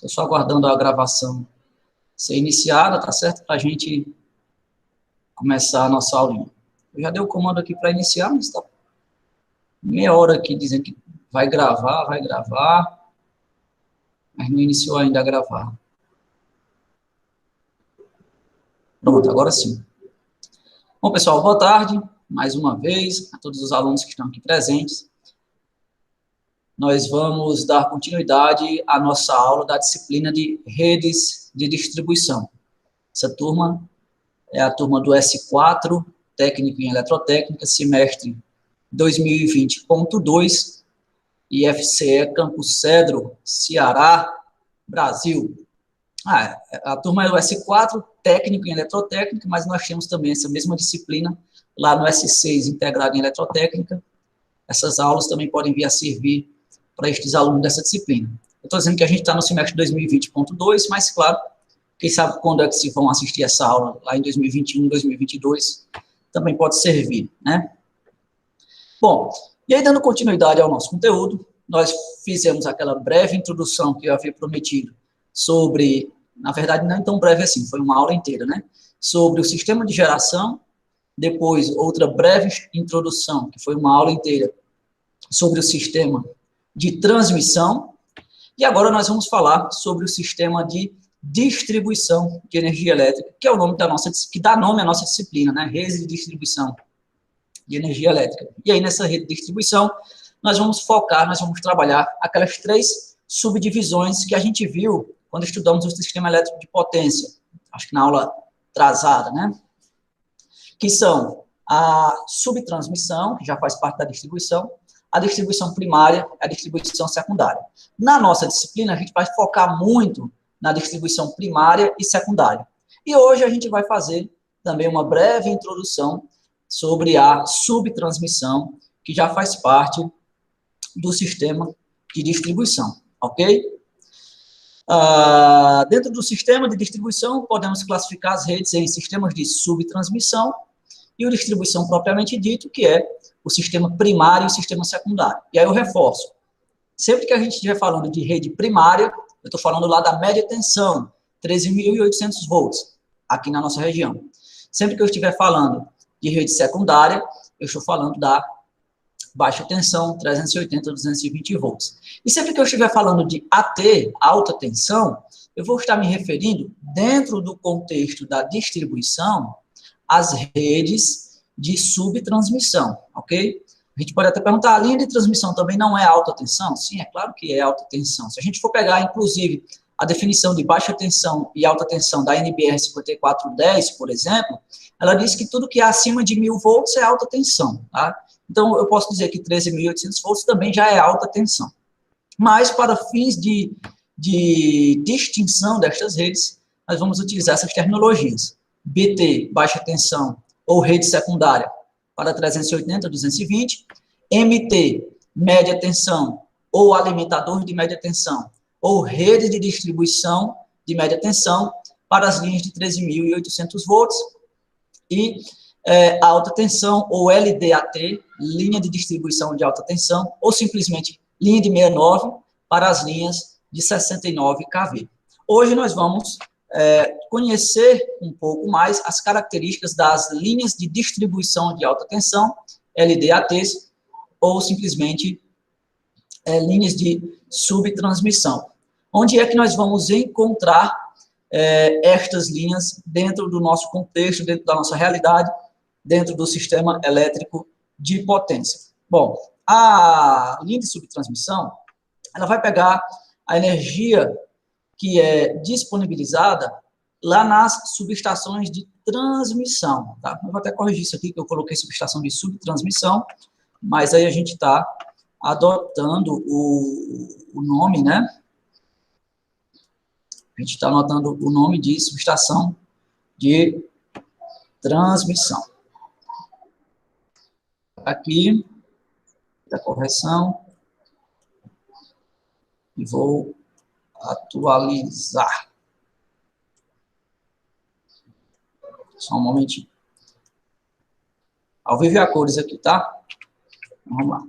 Estou só aguardando a gravação ser iniciada, tá certo? Para a gente começar a nossa aulinha. Eu já dei o comando aqui para iniciar, mas está meia hora aqui dizendo que vai gravar, mas não iniciou ainda a gravar. Pronto, agora sim. Bom, pessoal, boa tarde, mais uma vez, a todos os alunos que estão aqui presentes. Nós vamos dar continuidade à nossa aula da disciplina de redes de distribuição. Essa turma é a turma do S4, Técnico em Eletrotécnica, semestre 2020.2, IFCE Campus Cedro, Ceará, Brasil. A turma é do S4, Técnico em Eletrotécnica, mas nós temos também essa mesma disciplina lá no S6, Integrado em Eletrotécnica. Essas aulas também podem vir a servir para estes alunos dessa disciplina. Eu estou dizendo que a gente está no semestre 2020.2, mas, claro, quem sabe quando é que se vão assistir essa aula, lá em 2021, 2022, também pode servir, né? Bom, e aí dando continuidade ao nosso conteúdo, nós fizemos aquela breve introdução que eu havia prometido sobre, na verdade não é tão breve assim, foi uma aula inteira, né? Sobre o sistema de geração, depois outra breve introdução, que foi uma aula inteira, sobre o sistema de transmissão, e agora nós vamos falar sobre o sistema de distribuição de energia elétrica, que é o nome da nossa, que dá nome à nossa disciplina, né? Rede de distribuição de energia elétrica. E aí, nessa rede de distribuição, nós vamos focar, nós vamos trabalhar aquelas três subdivisões que a gente viu quando estudamos o sistema elétrico de potência, acho que na aula atrasada, né? Que são a subtransmissão, que já faz parte da distribuição, a distribuição primária e a distribuição secundária. Na nossa disciplina, a gente vai focar muito na distribuição primária e secundária. E hoje a gente vai fazer também uma breve introdução sobre a subtransmissão, que já faz parte do sistema de distribuição, ok? Dentro do sistema de distribuição, podemos classificar as redes em sistemas de subtransmissão e o distribuição propriamente dito, que é o sistema primário e o sistema secundário. E aí eu reforço, sempre que a gente estiver falando de rede primária, eu estou falando lá da média tensão, 13.800 volts, aqui na nossa região. Sempre que eu estiver falando de rede secundária, eu estou falando da baixa tensão, 380 a 220 volts. E sempre que eu estiver falando de AT, alta tensão, eu vou estar me referindo, dentro do contexto da distribuição, às redes de subtransmissão, ok? A gente pode até perguntar, a linha de transmissão também não é alta tensão? Sim, é claro que é alta tensão. Se a gente for pegar, inclusive, a definição de baixa tensão e alta tensão da NBR 5410, por exemplo, ela diz que tudo que é acima de 1.000 volts é alta tensão, tá? Então, eu posso dizer que 13.800 volts também já é alta tensão. Mas, para fins de distinção destas redes, nós vamos utilizar essas terminologias. BT, baixa tensão, ou rede secundária, para 380, 220. MT, média tensão, ou alimentador de média tensão, ou rede de distribuição de média tensão, para as linhas de 13.800 volts. E alta tensão, ou LDAT, linha de distribuição de alta tensão, ou simplesmente linha de 69, para as linhas de 69 kV. Hoje nós vamos conhecer um pouco mais as características das linhas de distribuição de alta tensão, LDATs, ou simplesmente linhas de subtransmissão. Onde é que nós vamos encontrar estas linhas dentro do nosso contexto, dentro da nossa realidade, dentro do sistema elétrico de potência? Bom, a linha de subtransmissão, ela vai pegar a energia que é disponibilizada lá nas subestações de transmissão, tá? Eu vou até corrigir isso aqui, que eu coloquei subestação de subtransmissão, mas aí a gente está adotando o nome, né? A gente está anotando o nome de subestação de transmissão. Aqui, a correção, e vou atualizar. Só um momentinho. Ao vivo e a cores aqui, tá? Vamos lá.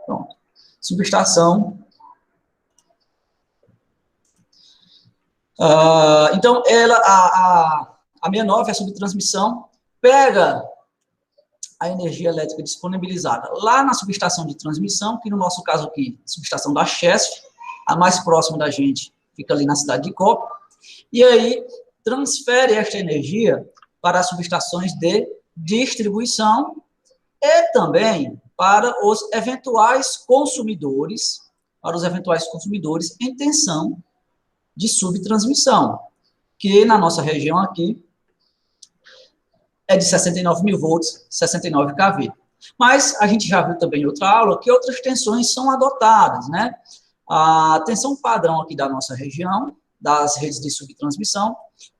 Pronto. Subestação Então, a 69, a subtransmissão, pega a energia elétrica disponibilizada lá na subestação de transmissão, que no nosso caso aqui, a subestação da Chesf, a mais próxima da gente, fica ali na cidade de Icó, e aí transfere esta energia para as subestações de distribuição e também para os eventuais consumidores, em tensão de subtransmissão, que na nossa região aqui é de 69 mil volts, 69 kV. Mas a gente já viu também em outra aula que outras tensões são adotadas, né? A tensão padrão aqui da nossa região, das redes de subtransmissão,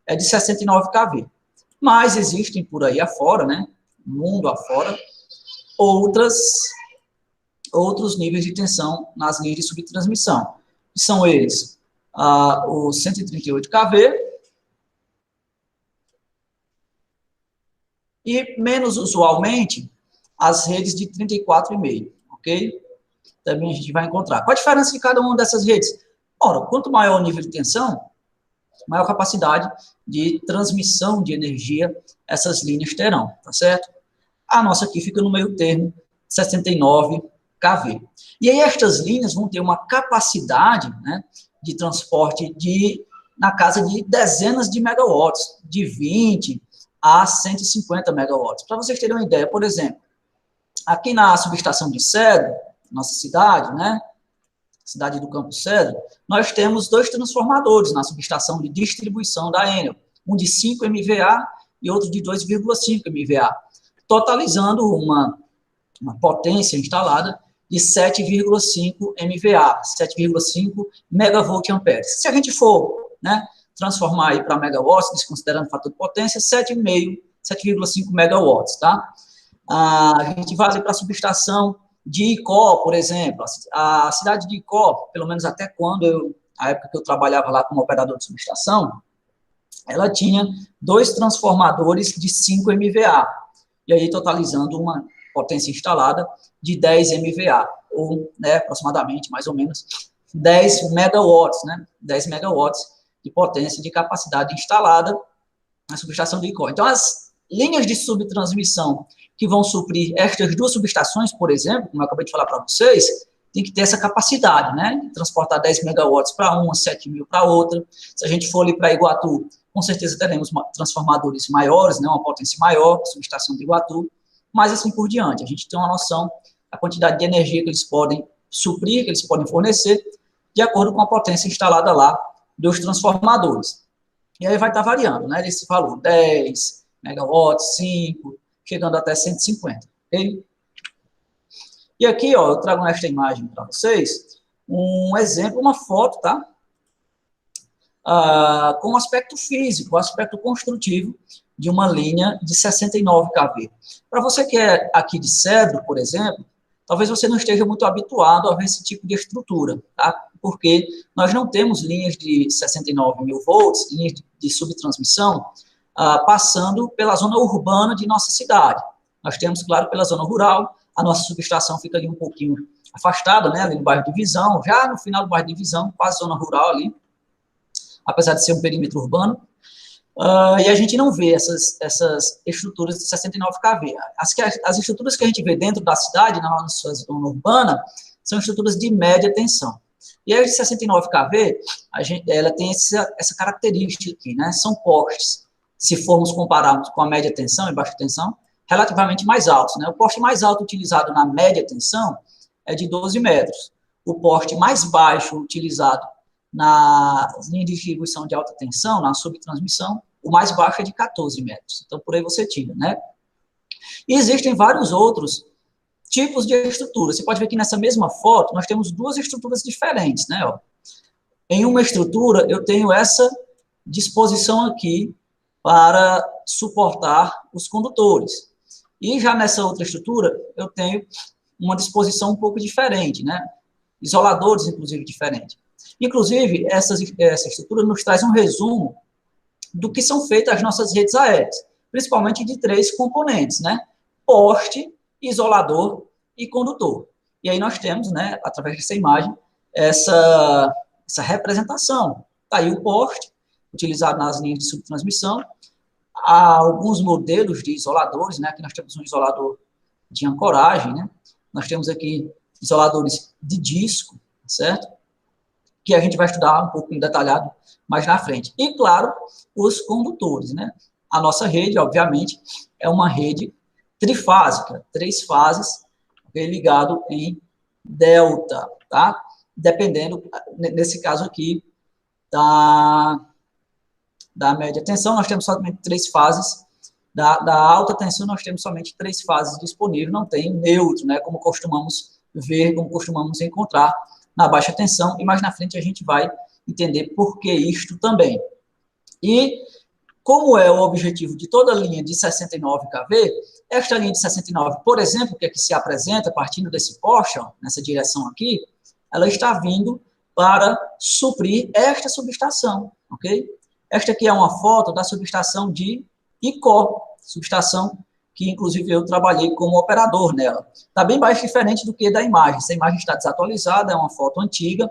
é de 69 kV. Mas existem por aí afora, né? Mundo afora, outros níveis de tensão nas linhas de subtransmissão. São eles os 138 kV, e, menos usualmente, as redes de 34,5, ok? Também a gente vai encontrar. Qual a diferença de cada uma dessas redes? Ora, quanto maior o nível de tensão, maior capacidade de transmissão de energia essas linhas terão, tá certo? A nossa aqui fica no meio termo, 69 kV. E aí estas linhas vão ter uma capacidade, né, de transporte na casa de dezenas de megawatts, de 20 a 150 megawatts. Para vocês terem uma ideia, por exemplo, aqui na subestação de Cedro, nossa cidade, né, cidade do Campo Cedro, nós temos 2 transformadores na subestação de distribuição da Enel, um de 5 MVA e outro de 2,5 MVA, totalizando uma potência instalada de 7,5 MVA, 7,5 megavolt-amperes. Se a gente for, né, transformar aí para megawatts, desconsiderando o fator de potência, 7,5 megawatts, tá? A gente vai ali para a subestação de Icó, por exemplo. A cidade de Icó, pelo menos até a época que eu trabalhava lá como operador de subestação, ela tinha 2 transformadores de 5 MVA, e aí totalizando uma potência instalada de 10 MVA, ou, né, aproximadamente, mais ou menos, 10 megawatts, né? 10 megawatts de potência de capacidade instalada na subestação de Icó. Então, as linhas de subtransmissão que vão suprir estas 2 subestações, por exemplo, como eu acabei de falar para vocês, tem que ter essa capacidade, né, de transportar 10 megawatts para uma, 7 mil para outra. Se a gente for ali para Iguatu, com certeza teremos transformadores maiores, né, uma potência maior, subestação de Iguatu, mas assim por diante. A gente tem uma noção da quantidade de energia que eles podem suprir, que eles podem fornecer, de acordo com a potência instalada lá dos transformadores. E aí vai estar variando, né, desse valor, 10 megawatts, 5, chegando até 150, ok? E aqui, ó, eu trago nesta imagem para vocês um exemplo, uma foto, tá? Com o aspecto físico, o aspecto construtivo de uma linha de 69 kV. Para você que é aqui de Cedro, por exemplo, talvez você não esteja muito habituado a ver esse tipo de estrutura, tá? Porque nós não temos linhas de 69 mil volts, linhas de subtransmissão, passando pela zona urbana de nossa cidade. Nós temos, claro, pela zona rural, a nossa subestação fica ali um pouquinho afastada, né, ali no bairro Divisão, já no final do bairro Divisão, quase zona rural ali, apesar de ser um perímetro urbano, e a gente não vê essas estruturas de 69 kV. As estruturas que a gente vê dentro da cidade, na nossa zona urbana, são estruturas de média tensão. E as de 69 kV, ela tem essa característica aqui, né, são postes, se formos compararmos com a média tensão e baixa tensão, relativamente mais altos, né? O poste mais alto utilizado na média tensão é de 12 metros. O poste mais baixo utilizado na linha de distribuição de alta tensão, na subtransmissão, o mais baixo é de 14 metros. Então, por aí você tira, né? E existem vários outros tipos de estrutura. Você pode ver que nessa mesma foto, nós temos 2 estruturas diferentes, né? Ó. Em uma estrutura, eu tenho essa disposição aqui para suportar os condutores. E já nessa outra estrutura, eu tenho uma disposição um pouco diferente, né? Isoladores, inclusive, diferentes. Inclusive, essa estrutura nos traz um resumo do que são feitas as nossas redes aéreas, principalmente de 3 componentes, né? Poste, isolador e condutor. E aí nós temos, né, através dessa imagem, essa representação. Está aí o poste, utilizado nas linhas de subtransmissão. Há alguns modelos de isoladores, né? Aqui nós temos um isolador de ancoragem, né? Nós temos aqui isoladores de disco, certo? Que a gente vai estudar um pouco em detalhado mais na frente. E, claro, os condutores, né? A nossa rede, obviamente, é uma rede trifásica, 3 fases, ligado em delta, tá? Dependendo, nesse caso aqui, da média tensão, nós temos somente 3 fases. Da alta tensão, nós temos somente 3 fases disponíveis, não tem neutro, né? Como costumamos ver, como costumamos encontrar na baixa tensão, e mais na frente a gente vai entender por que isto também. E como é o objetivo de toda a linha de 69 kV, esta linha de 69, por exemplo, que aqui se apresenta, partindo desse poste, ó, nessa direção aqui, ela está vindo para suprir esta subestação, ok? Esta aqui é uma foto da subestação de ICO, subestação que, inclusive, eu trabalhei como operador nela. Está bem mais diferente do que da imagem. Essa imagem está desatualizada, é uma foto antiga.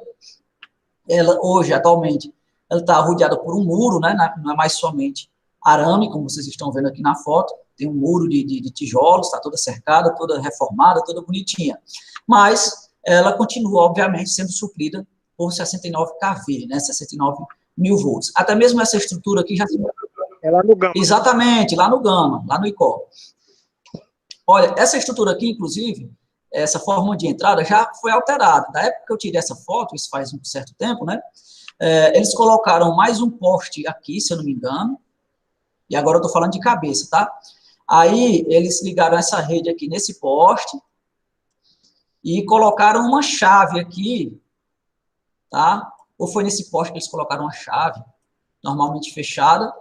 Ela, hoje, atualmente, ela está rodeada por um muro, né? Não é mais somente arame, como vocês estão vendo aqui na foto. Tem um muro de tijolos, está toda cercada, toda reformada, toda bonitinha. Mas ela continua, obviamente, sendo suprida por 69 kV, né? 69 mil volts. Até mesmo essa estrutura aqui já... É lá no Gama. Exatamente, lá no Gama, lá no ICO. Olha, essa estrutura aqui, inclusive, essa forma de entrada já foi alterada. Da época que eu tirei essa foto, isso faz um certo tempo, né? Eles colocaram mais um poste aqui, se eu não me engano, e agora eu estou falando de cabeça, tá? Aí, eles ligaram essa rede aqui nesse poste e colocaram uma chave aqui, tá? Ou foi nesse poste que eles colocaram uma chave, normalmente fechada,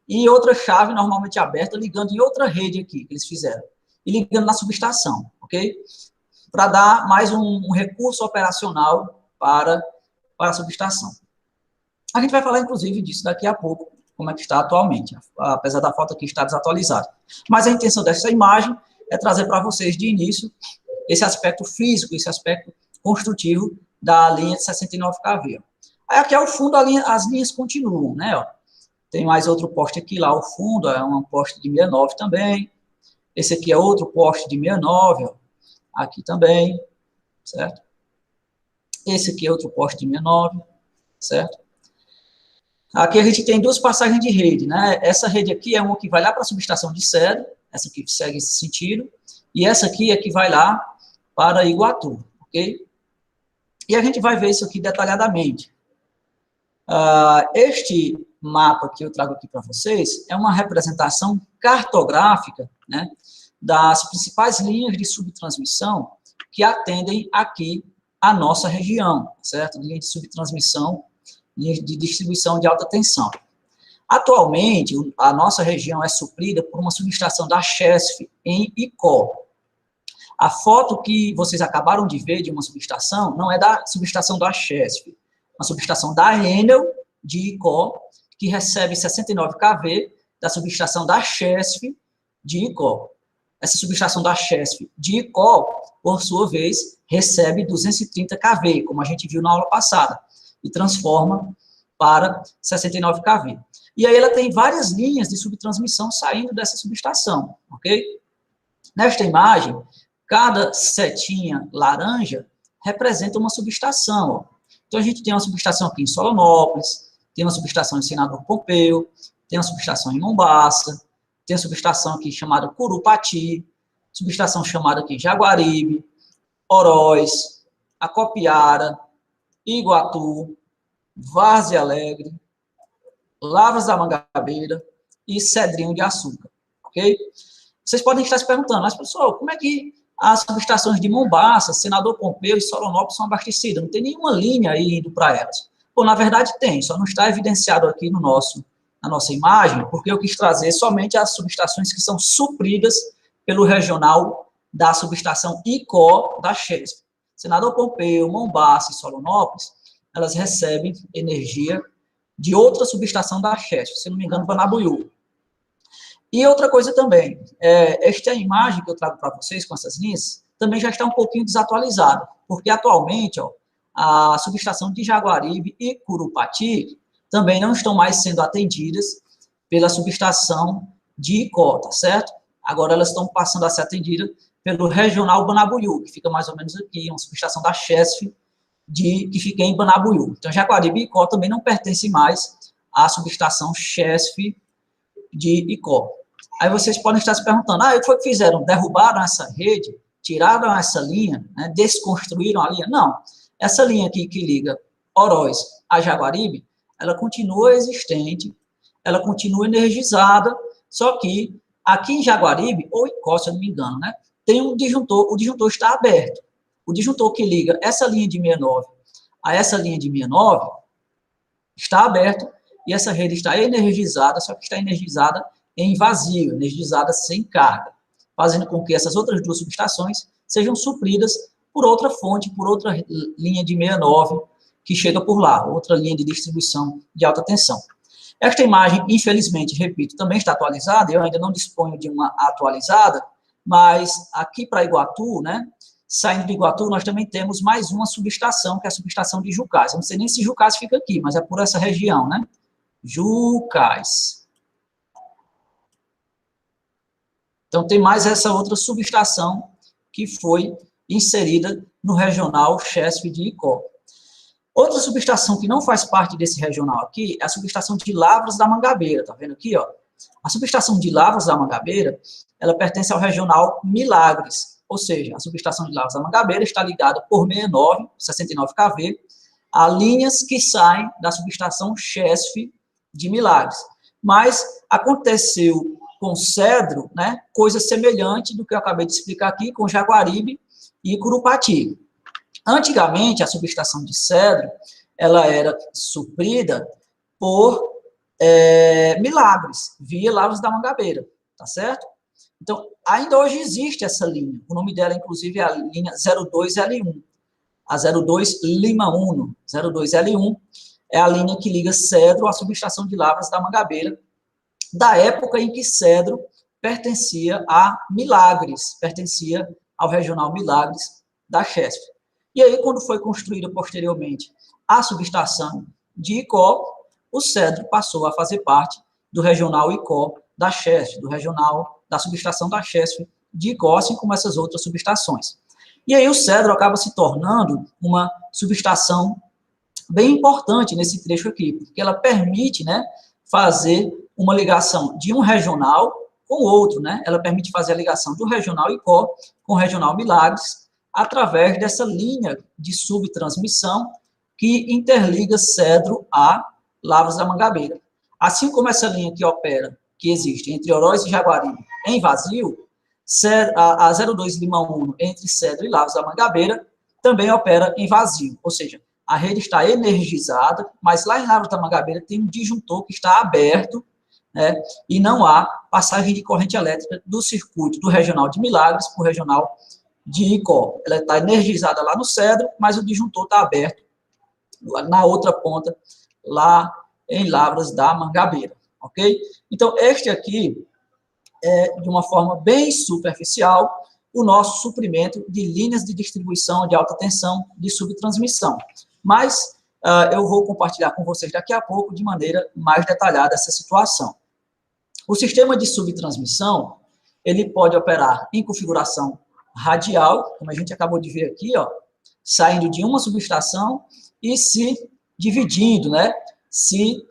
e outra chave normalmente aberta, ligando em outra rede aqui, que eles fizeram, e ligando na subestação, ok? Para dar mais um recurso operacional para a subestação. A gente vai falar, inclusive, disso daqui a pouco, como é que está atualmente, apesar da foto aqui estar desatualizada. Mas a intenção dessa imagem é trazer para vocês, de início, esse aspecto físico, esse aspecto construtivo da linha de 69 kV. Aí aqui ao fundo as linhas continuam, né, ó. Tem mais outro poste aqui, lá ao fundo, é um poste de 69 também. Esse aqui é outro poste de 69, ó, aqui também, certo? Esse aqui é outro poste de 69, certo? Aqui a gente tem 2 passagens de rede, né? Essa rede aqui é uma que vai lá para a subestação de Cedo, essa aqui segue esse sentido, e essa aqui é que vai lá para Iguatu, ok? E a gente vai ver isso aqui detalhadamente. Este mapa que eu trago aqui para vocês é uma representação cartográfica, né, das principais linhas de subtransmissão que atendem aqui a nossa região, certo? Linha de subtransmissão, linha de distribuição de alta tensão. Atualmente, a nossa região é suprida por uma subestação da Chesf em ICO. A foto que vocês acabaram de ver de uma subestação não é da subestação da Chesf, é uma subestação da Enel de ICO, que recebe 69 kV da subestação da Chesf de ICO. Essa subestação da Chesf de ICO, por sua vez, recebe 230 kV, como a gente viu na aula passada, e transforma para 69 kV. E aí ela tem várias linhas de subtransmissão saindo dessa subestação, ok? Nesta imagem, cada setinha laranja representa uma subestação, ó. Então a gente tem uma subestação aqui em Solonópolis, tem uma subestação em Senador Pompeu, tem uma subestação em Mombaça, tem uma subestação aqui chamada Curupati, subestação chamada aqui Jaguaribe, Oroz, Acopiara, Iguatu, Várzea Alegre, Lavras da Mangabeira e Cedrinho de Açúcar, ok? Vocês podem estar se perguntando, mas, pessoal, como é que as subestações de Mombaça, Senador Pompeu e Solonópolis são abastecidas? Não tem nenhuma linha aí indo para elas. Bom, na verdade tem, só não está evidenciado aqui na nossa imagem, porque eu quis trazer somente as subestações que são supridas pelo regional da subestação ICO da Chesf. Senador Pompeu, Mombaça e Solonópolis, elas recebem energia de outra subestação da Chesf, se não me engano, Banabuiú. E outra coisa também, esta imagem que eu trago para vocês com essas linhas, também já está um pouquinho desatualizada, porque atualmente, ó, a subestação de Jaguaribe e Curupati, também não estão mais sendo atendidas pela subestação de Icó, tá certo? Agora elas estão passando a ser atendidas pelo Regional Banabuiú, que fica mais ou menos aqui, uma subestação da Chesf, que fica em Banabuiú. Então, Jaguaribe e Icó também não pertencem mais à subestação Chesf de Icó. Aí vocês podem estar se perguntando, o que foi que fizeram? Derrubaram essa rede? Tiraram essa linha? Né? Desconstruíram a linha? Não. Essa linha aqui que liga Oroz a Jaguaribe, ela continua existente, ela continua energizada, só que aqui em Jaguaribe, ou Icó, se eu não me engano, né, tem um disjuntor, o disjuntor está aberto. O disjuntor que liga essa linha de 69 a essa linha de 69 está aberto e essa rede está energizada, só que está energizada em vazio, energizada sem carga, fazendo com que essas outras duas subestações sejam supridas por outra fonte, por outra linha de 69 que chega por lá, outra linha de distribuição de alta tensão. Esta imagem, infelizmente, repito, também está atualizada, eu ainda não disponho de uma atualizada, mas aqui para Iguatu, né, saindo de Iguatu, nós também temos mais uma subestação, que é a subestação de Jucás. Eu não sei nem se Jucás fica aqui, mas é por essa região, né? Jucás. Então, tem mais essa outra subestação que foi inserida no regional Chesf de Icó. Outra subestação que não faz parte desse regional aqui é a subestação de Lavras da Mangabeira, tá vendo aqui, ó? A subestação de Lavras da Mangabeira, ela pertence ao regional Milagres, ou seja, a subestação de Lavras da Mangabeira está ligada por 69 kV, a linhas que saem da subestação Chesf de Milagres. Mas aconteceu com Cedro, né, coisa semelhante do que eu acabei de explicar aqui com Jaguaribe e Curupati. Antigamente, a subestação de Cedro, ela era suprida por Milagres, via Lavras da Mangabeira, tá certo? Então, ainda hoje existe essa linha, o nome dela, inclusive, é a linha 02L1, a 02 Lima Uno, 02L1, é a linha que liga Cedro à subestação de Lavras da Mangabeira, da época em que Cedro pertencia a Milagres, pertencia ao regional Milagres da Chesf. E aí, quando foi construída posteriormente a subestação de Icó, o Cedro passou a fazer parte do regional Icó da Chesf, do regional da subestação da Chesf de Icó, assim como essas outras subestações. E aí o Cedro acaba se tornando uma subestação bem importante nesse trecho aqui, porque ela permite, né, fazer uma ligação de um regional com outro, né? Ela permite fazer a ligação do regional Icó com o regional Milagres, através dessa linha de subtransmissão que interliga Cedro a Lavras da Mangabeira. Assim como essa linha que opera, que existe entre Oroz e Jaguaribe em vazio, a 02 Lima Uno entre Cedro e Lavras da Mangabeira também opera em vazio, ou seja, a rede está energizada, mas lá em Lavras da Mangabeira tem um disjuntor que está aberto, né, e não há passagem de corrente elétrica do circuito do regional de Milagres para o regional de Icó. Ela está energizada lá no Cedro, mas o disjuntor está aberto na outra ponta, lá em Lavras da Mangabeira, ok? Então, este aqui é, de uma forma bem superficial, o nosso suprimento de linhas de distribuição de alta tensão de subtransmissão. Mas eu vou compartilhar com vocês daqui a pouco, de maneira mais detalhada, essa situação. O sistema de subtransmissão, ele pode operar em configuração radial, como a gente acabou de ver aqui, ó, saindo de uma subestação e se dividindo, né, se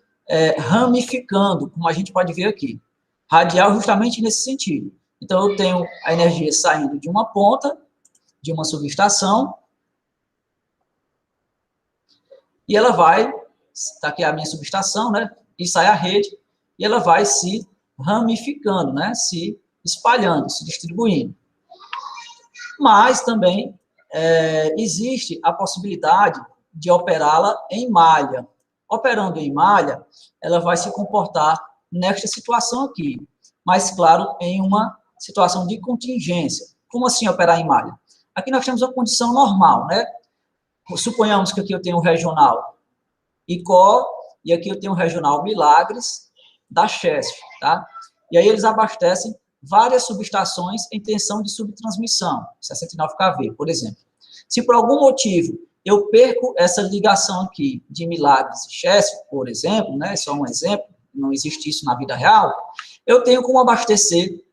ramificando, como a gente pode ver aqui. Radial justamente nesse sentido. Então, eu tenho a energia saindo de uma ponta, de uma subestação, e ela vai, está aqui a minha subestação, né, e sai a rede, e ela vai se ramificando, né, se espalhando, se distribuindo. Mas também existe a possibilidade de operá-la em malha. Operando em malha, ela vai se comportar nesta situação aqui, mas, claro, em uma situação de contingência. Como assim operar em malha? Aqui nós temos uma condição normal, né? Suponhamos que aqui eu tenho o regional Icó, e aqui eu tenho o regional Milagres da Chesf, tá? E aí eles abastecem várias subestações em tensão de subtransmissão, 69 kV, por exemplo. Se por algum motivo eu perco essa ligação aqui de Milagres e Chesf, por exemplo, né, só um exemplo, não existe isso na vida real, eu tenho como abastecer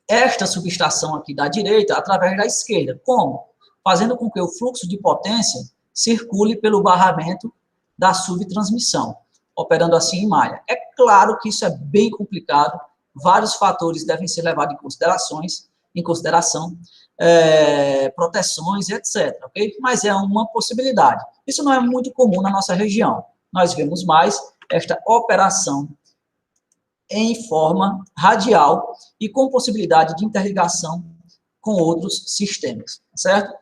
esta subestação aqui da direita através da esquerda. Como? Fazendo com que o fluxo de potência circule pelo barramento da subtransmissão, operando assim em malha. É claro que isso é bem complicado, vários fatores devem ser levados em consideração, proteções, etc. Okay? Mas é uma possibilidade. Isso não é muito comum na nossa região. Nós vemos mais esta operação em forma radial e com possibilidade de interligação com outros sistemas, certo?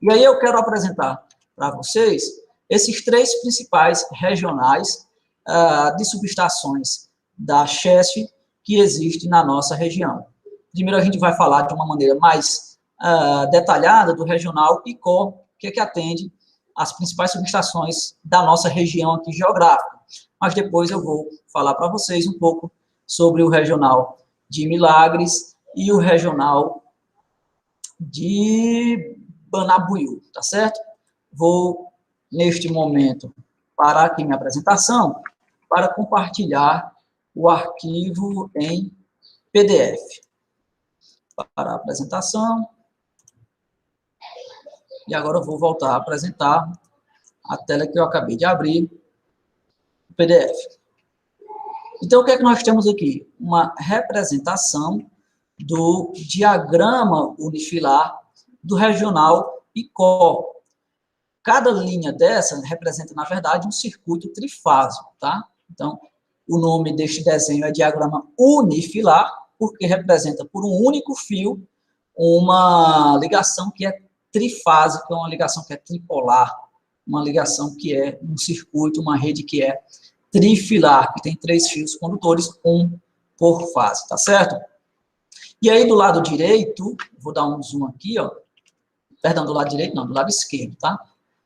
E aí eu quero apresentar para vocês esses três principais regionais de subestações da Chesf que existem na nossa região. Primeiro a gente vai falar de uma maneira mais detalhada do regional ICO, que é que atende as principais subestações da nossa região aqui geográfica. Mas depois eu vou falar para vocês um pouco sobre o regional de Milagres e o regional de Banabuiú, tá certo? Vou, neste momento, parar aqui minha apresentação para compartilhar o arquivo em PDF. Para a apresentação. E agora eu vou voltar a apresentar a tela que eu acabei de abrir, o PDF. Então, o que é que nós temos aqui? Uma representação do diagrama unifilar do regional ICO. Cada linha dessa representa, na verdade, um circuito trifásico, tá? Então, o nome deste desenho é diagrama unifilar, porque representa por um único fio uma ligação que é trifásica, uma ligação que é tripolar, uma ligação que é um circuito, uma rede que é trifilar, que tem 3 fios condutores, um por fase, tá certo? E aí, do lado direito, vou dar um zoom aqui, ó, perdão, do lado direito não, do lado esquerdo, tá?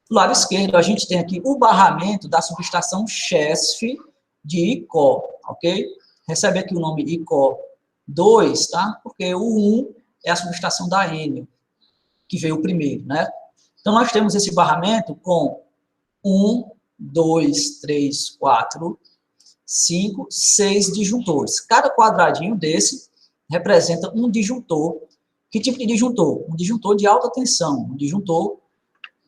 Do lado esquerdo, a gente tem aqui o barramento da subestação Chesf de ICO, ok? Recebe aqui o nome ICO 2, tá? Porque o 1 é a subestação da Enel, que veio primeiro, né? Então, nós temos esse barramento com 1, 2, 3, 4, 5, 6 disjuntores. Cada quadradinho desse representa um disjuntor. Que tipo de disjuntor? Um disjuntor de alta tensão, um disjuntor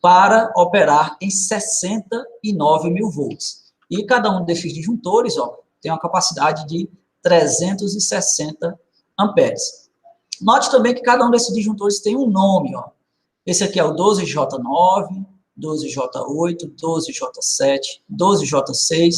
para operar em 69 mil volts. E cada um desses disjuntores, ó, tem uma capacidade de 360 amperes. Note também que cada um desses disjuntores tem um nome, ó. Esse aqui é o 12J9, 12J8, 12J7, 12J6,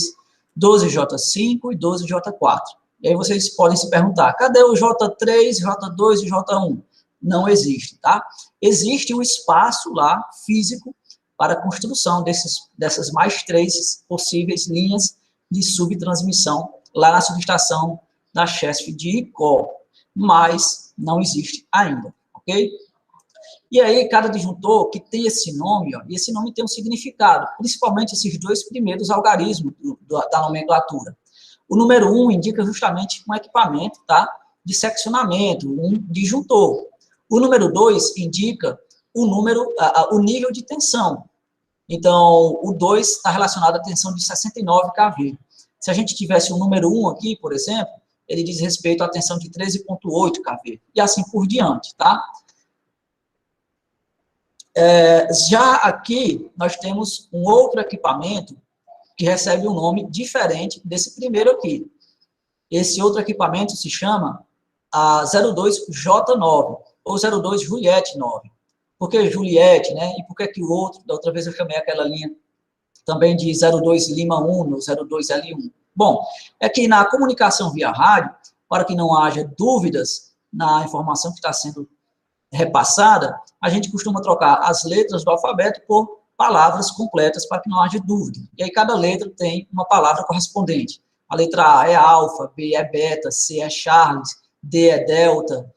12J5 e 12J4. E aí vocês podem se perguntar, cadê o J3, J2 e J1? Não existe, tá? Existe um espaço lá, físico, para a construção dessas mais 3 possíveis linhas de subtransmissão lá na subestação da Chesf de ICO, mas não existe ainda, ok? E aí, cada disjuntor que tem esse nome, ó, e esse nome tem um significado, principalmente esses 2 primeiros algarismos da nomenclatura. O número 1 indica justamente um equipamento, tá, de seccionamento, um disjuntor. O número 2 indica o nível de tensão. Então, o 2 está relacionado à tensão de 69 kV. Se a gente tivesse o número 1 aqui, por exemplo, ele diz respeito à tensão de 13,8 kV. E assim por diante, tá? Já aqui, nós temos um outro equipamento que recebe um nome diferente desse primeiro aqui. Esse outro equipamento se chama 02J9, ou 02 Juliette 9. Por que Juliette, né? E por que o outro, da outra vez eu chamei aquela linha também de 02 Lima 1, ou 02 L1. Bom, é que na comunicação via rádio, para que não haja dúvidas na informação que está sendo repassada, a gente costuma trocar as letras do alfabeto por palavras completas para que não haja dúvida. E aí cada letra tem uma palavra correspondente. A letra A é alfa, B é beta, C é Charles, D é delta,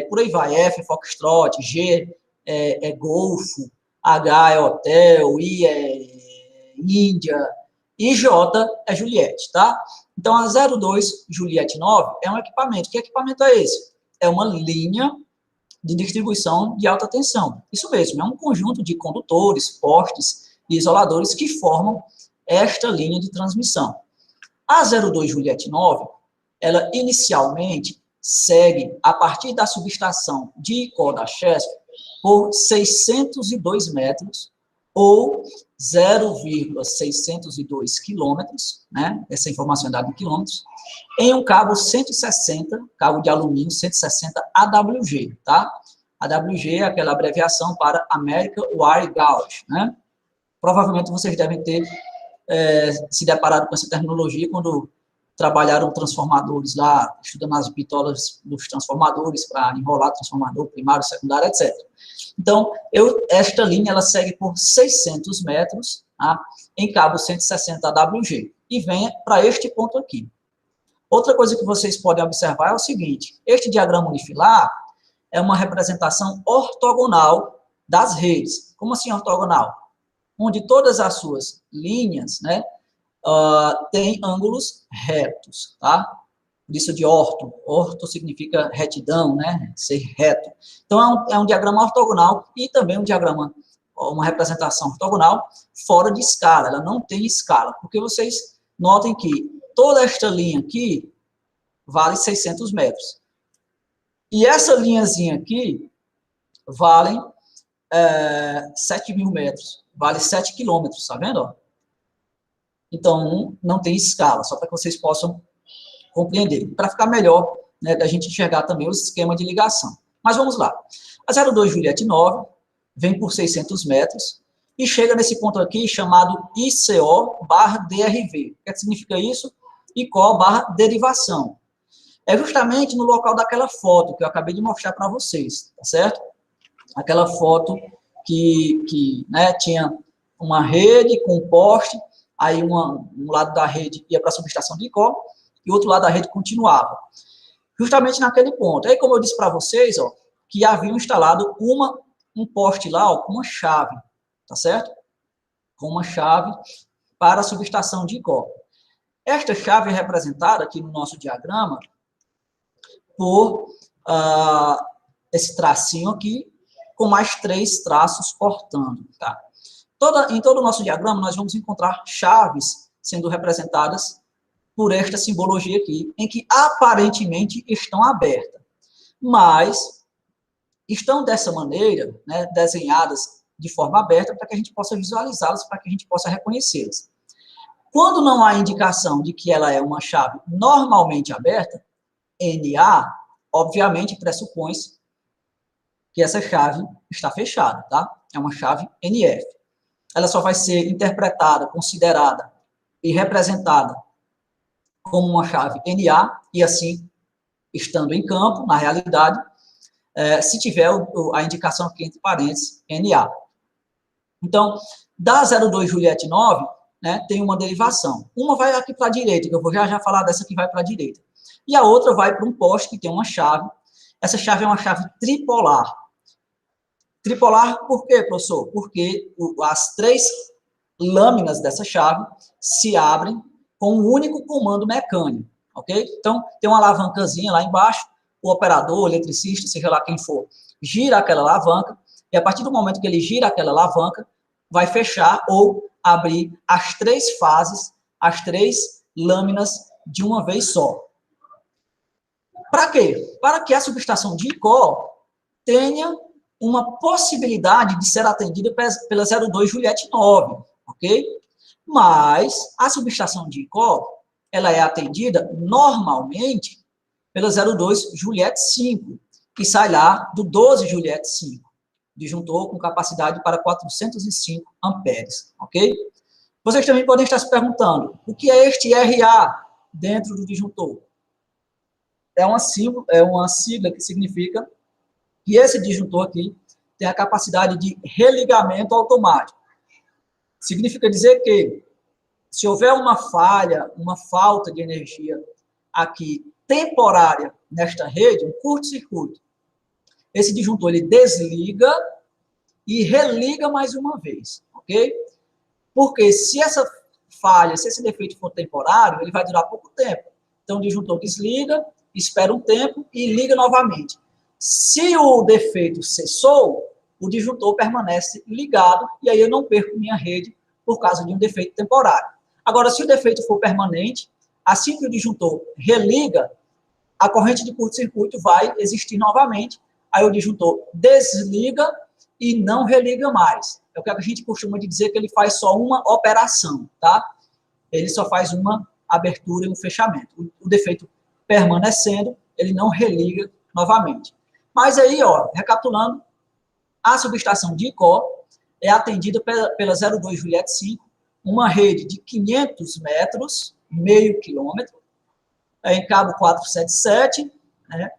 por aí vai, F é foxtrot, G é golfo, H é hotel, I é Índia, e J é Juliette, tá? Então, a 02 Juliette 9 é um equipamento. Que equipamento é esse? É uma linha de distribuição de alta tensão. Isso mesmo, é um conjunto de condutores, postes e isoladores que formam esta linha de transmissão. A 02 Juliette 9, ela inicialmente segue a partir da subestação de Icó da Chesf por 602 metros ou 0,602 quilômetros, né? Essa informação é dada em quilômetros, em um cabo 160, cabo de alumínio 160 AWG, tá? AWG é aquela abreviação para American Wire Gauge, né? Provavelmente vocês devem ter se deparado com essa terminologia quando trabalharam transformadores lá, estudando as bitolas dos transformadores para enrolar transformador primário, secundário, etc. Então, esta linha ela segue por 600 metros, tá, em cabo 160 AWG, e vem para este ponto aqui. Outra coisa que vocês podem observar é o seguinte: este diagrama unifilar é uma representação ortogonal das redes. Como assim ortogonal? Onde todas as suas linhas, né, têm ângulos retos, tá? Por isso de orto. Orto significa retidão, né? Ser reto. Então, é um diagrama ortogonal e também um diagrama, uma representação ortogonal fora de escala. Ela não tem escala, porque vocês notem que toda esta linha aqui vale 600 metros. E essa linhazinha aqui vale 7.000 metros. Vale 7 quilômetros, tá vendo? Então, não tem escala, só para que vocês possam compreender. Para ficar melhor, né, da gente enxergar também o esquema de ligação. Mas vamos lá. A 02 Juliette 9 vem por 600 metros e chega nesse ponto aqui chamado ICO/DRV. O que significa isso? ICO/derivação. É justamente no local daquela foto que eu acabei de mostrar para vocês, tá certo? Aquela foto que né, tinha uma rede com um poste, aí um lado da rede ia para a subestação de Icó e o outro lado da rede continuava. Justamente naquele ponto. Aí, como eu disse para vocês, ó, que haviam instalado um poste lá, ó, com uma chave, tá certo? Com uma chave para a subestação de Icó. Esta chave é representada aqui no nosso diagrama por esse tracinho aqui, com mais 3 traços cortando, tá? Em todo o nosso diagrama, nós vamos encontrar chaves sendo representadas por esta simbologia aqui, em que aparentemente estão abertas, mas estão dessa maneira, né, desenhadas de forma aberta para que a gente possa visualizá-las, para que a gente possa reconhecê-las. Quando não há indicação de que ela é uma chave normalmente aberta, NA, obviamente pressupõe-se que essa chave está fechada, tá? É uma chave NF. Ela só vai ser interpretada, considerada e representada como uma chave NA, e assim, estando em campo, na realidade, se tiver a indicação aqui entre parênteses, NA. Então, da 02 Juliette 9, né, tem uma derivação. Uma vai aqui para a direita, que eu vou já falar dessa que vai para a direita. E a outra vai para um poste que tem uma chave. Essa chave é uma chave tripolar. Tripolar por quê, professor? Porque as 3 lâminas dessa chave se abrem com um único comando mecânico, ok? Então, tem uma alavancazinha lá embaixo, o operador, o eletricista, seja lá quem for, gira aquela alavanca, e a partir do momento que ele gira aquela alavanca, vai fechar ou abrir as 3 fases, as 3 lâminas de uma vez só. Para quê? Para que a subestação de Icó tenha uma possibilidade de ser atendida pela 02 Juliette 9, ok? Mas a subestação de Icó, ela é atendida normalmente pela 02 Juliette 5, que sai lá do 12 Juliette 5, disjuntor com capacidade para 405 amperes, ok? Vocês também podem estar se perguntando, o que é este RA dentro do disjuntor? É uma sigla que significa que esse disjuntor aqui tem a capacidade de religamento automático. Significa dizer que, se houver uma falha, uma falta de energia aqui temporária nesta rede, um curto-circuito, esse disjuntor ele desliga e religa mais uma vez, ok? Porque se essa falha, se esse defeito for temporário, ele vai durar pouco tempo. Então, o disjuntor desliga, espera um tempo e liga novamente. Se o defeito cessou, o disjuntor permanece ligado e aí eu não perco minha rede por causa de um defeito temporário. Agora, se o defeito for permanente, assim que o disjuntor religa, a corrente de curto-circuito vai existir novamente, aí o disjuntor desliga e não religa mais. É o que a gente costuma dizer que ele faz só uma operação, tá? Ele só faz uma abertura e um fechamento. O defeito permanecendo, ele não religa novamente. Mas aí, ó, recapitulando, a subestação de Icó é atendida pela 02 Juliette 5, uma rede de 500 metros, meio quilômetro, em cabo 477, né,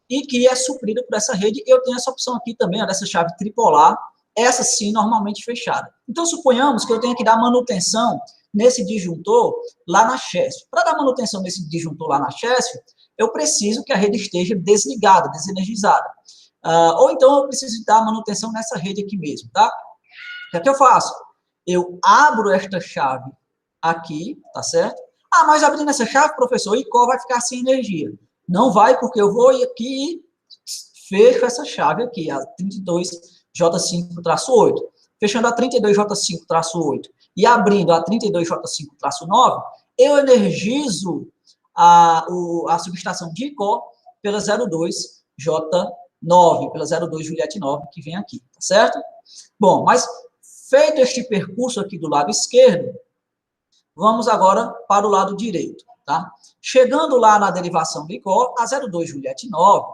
e que é suprida por essa rede. Eu tenho essa opção aqui também, ó, dessa chave tripolar, essa sim, normalmente fechada. Então, suponhamos que eu tenha que dar manutenção nesse disjuntor lá na CHESF. Para dar manutenção nesse disjuntor lá na CHESF, eu preciso que a rede esteja desligada, desenergizada. Ou então eu preciso dar manutenção nessa rede aqui mesmo, tá? O que eu faço? Eu abro esta chave aqui, tá certo? Ah, mas abrindo essa chave, professor, o Icó vai ficar sem energia. Não vai, porque eu vou aqui e fecho essa chave aqui, a 32J5-8. Fechando a 32J5-8 e abrindo a 32J5-9, eu energizo a subestação de Icó pela 02J9, pela 02 Juliette 9, que vem aqui, tá certo? Bom, mas feito este percurso aqui do lado esquerdo, vamos agora para o lado direito, tá? Chegando lá na derivação do Icó, a 02 Juliette 9,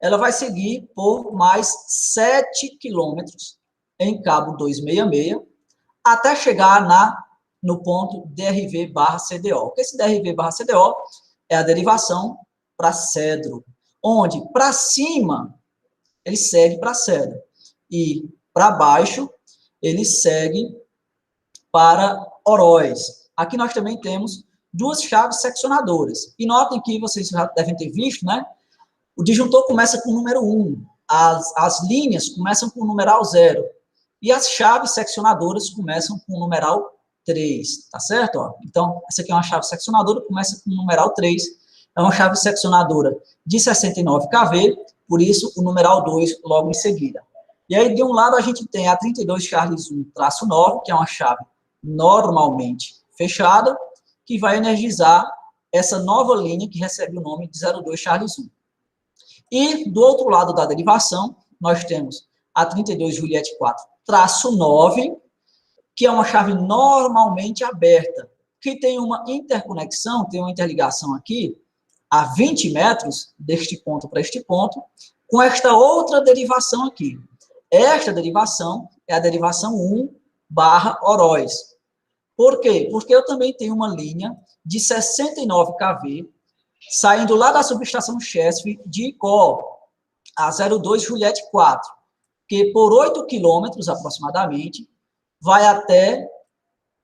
ela vai seguir por mais 7 quilômetros em cabo 266, até chegar no ponto DRV/CDO. Esse DRV/CDO é a derivação para Cedro, onde para cima ele segue para Cedro e para baixo ele segue para Oroz. Aqui nós também temos duas chaves seccionadoras. E notem que vocês já devem ter visto, né? O disjuntor começa com o número 1, as linhas começam com o numeral 0, e as chaves seccionadoras começam com o numeral 3, tá certo? Ó, então, essa aqui é uma chave seccionadora, começa com o numeral 3, é uma chave seccionadora de 69 kV, por isso o numeral 2 logo em seguida. E aí, de um lado, a gente tem a 32 Charles 1-9, que é uma chave normalmente fechada, que vai energizar essa nova linha que recebe o nome de 02 Charles 1. E, do outro lado da derivação, nós temos a 32 Juliette 4-9, que é uma chave normalmente aberta, que tem uma interconexão, tem uma interligação aqui, a 20 metros, deste ponto para este ponto, com esta outra derivação aqui. Esta derivação é a derivação 1/Oroz. Por quê? Porque eu também tenho uma linha de 69 kV, saindo lá da subestação CHESF de Icó, a 02 Juliette 4, que por 8 quilômetros aproximadamente, vai até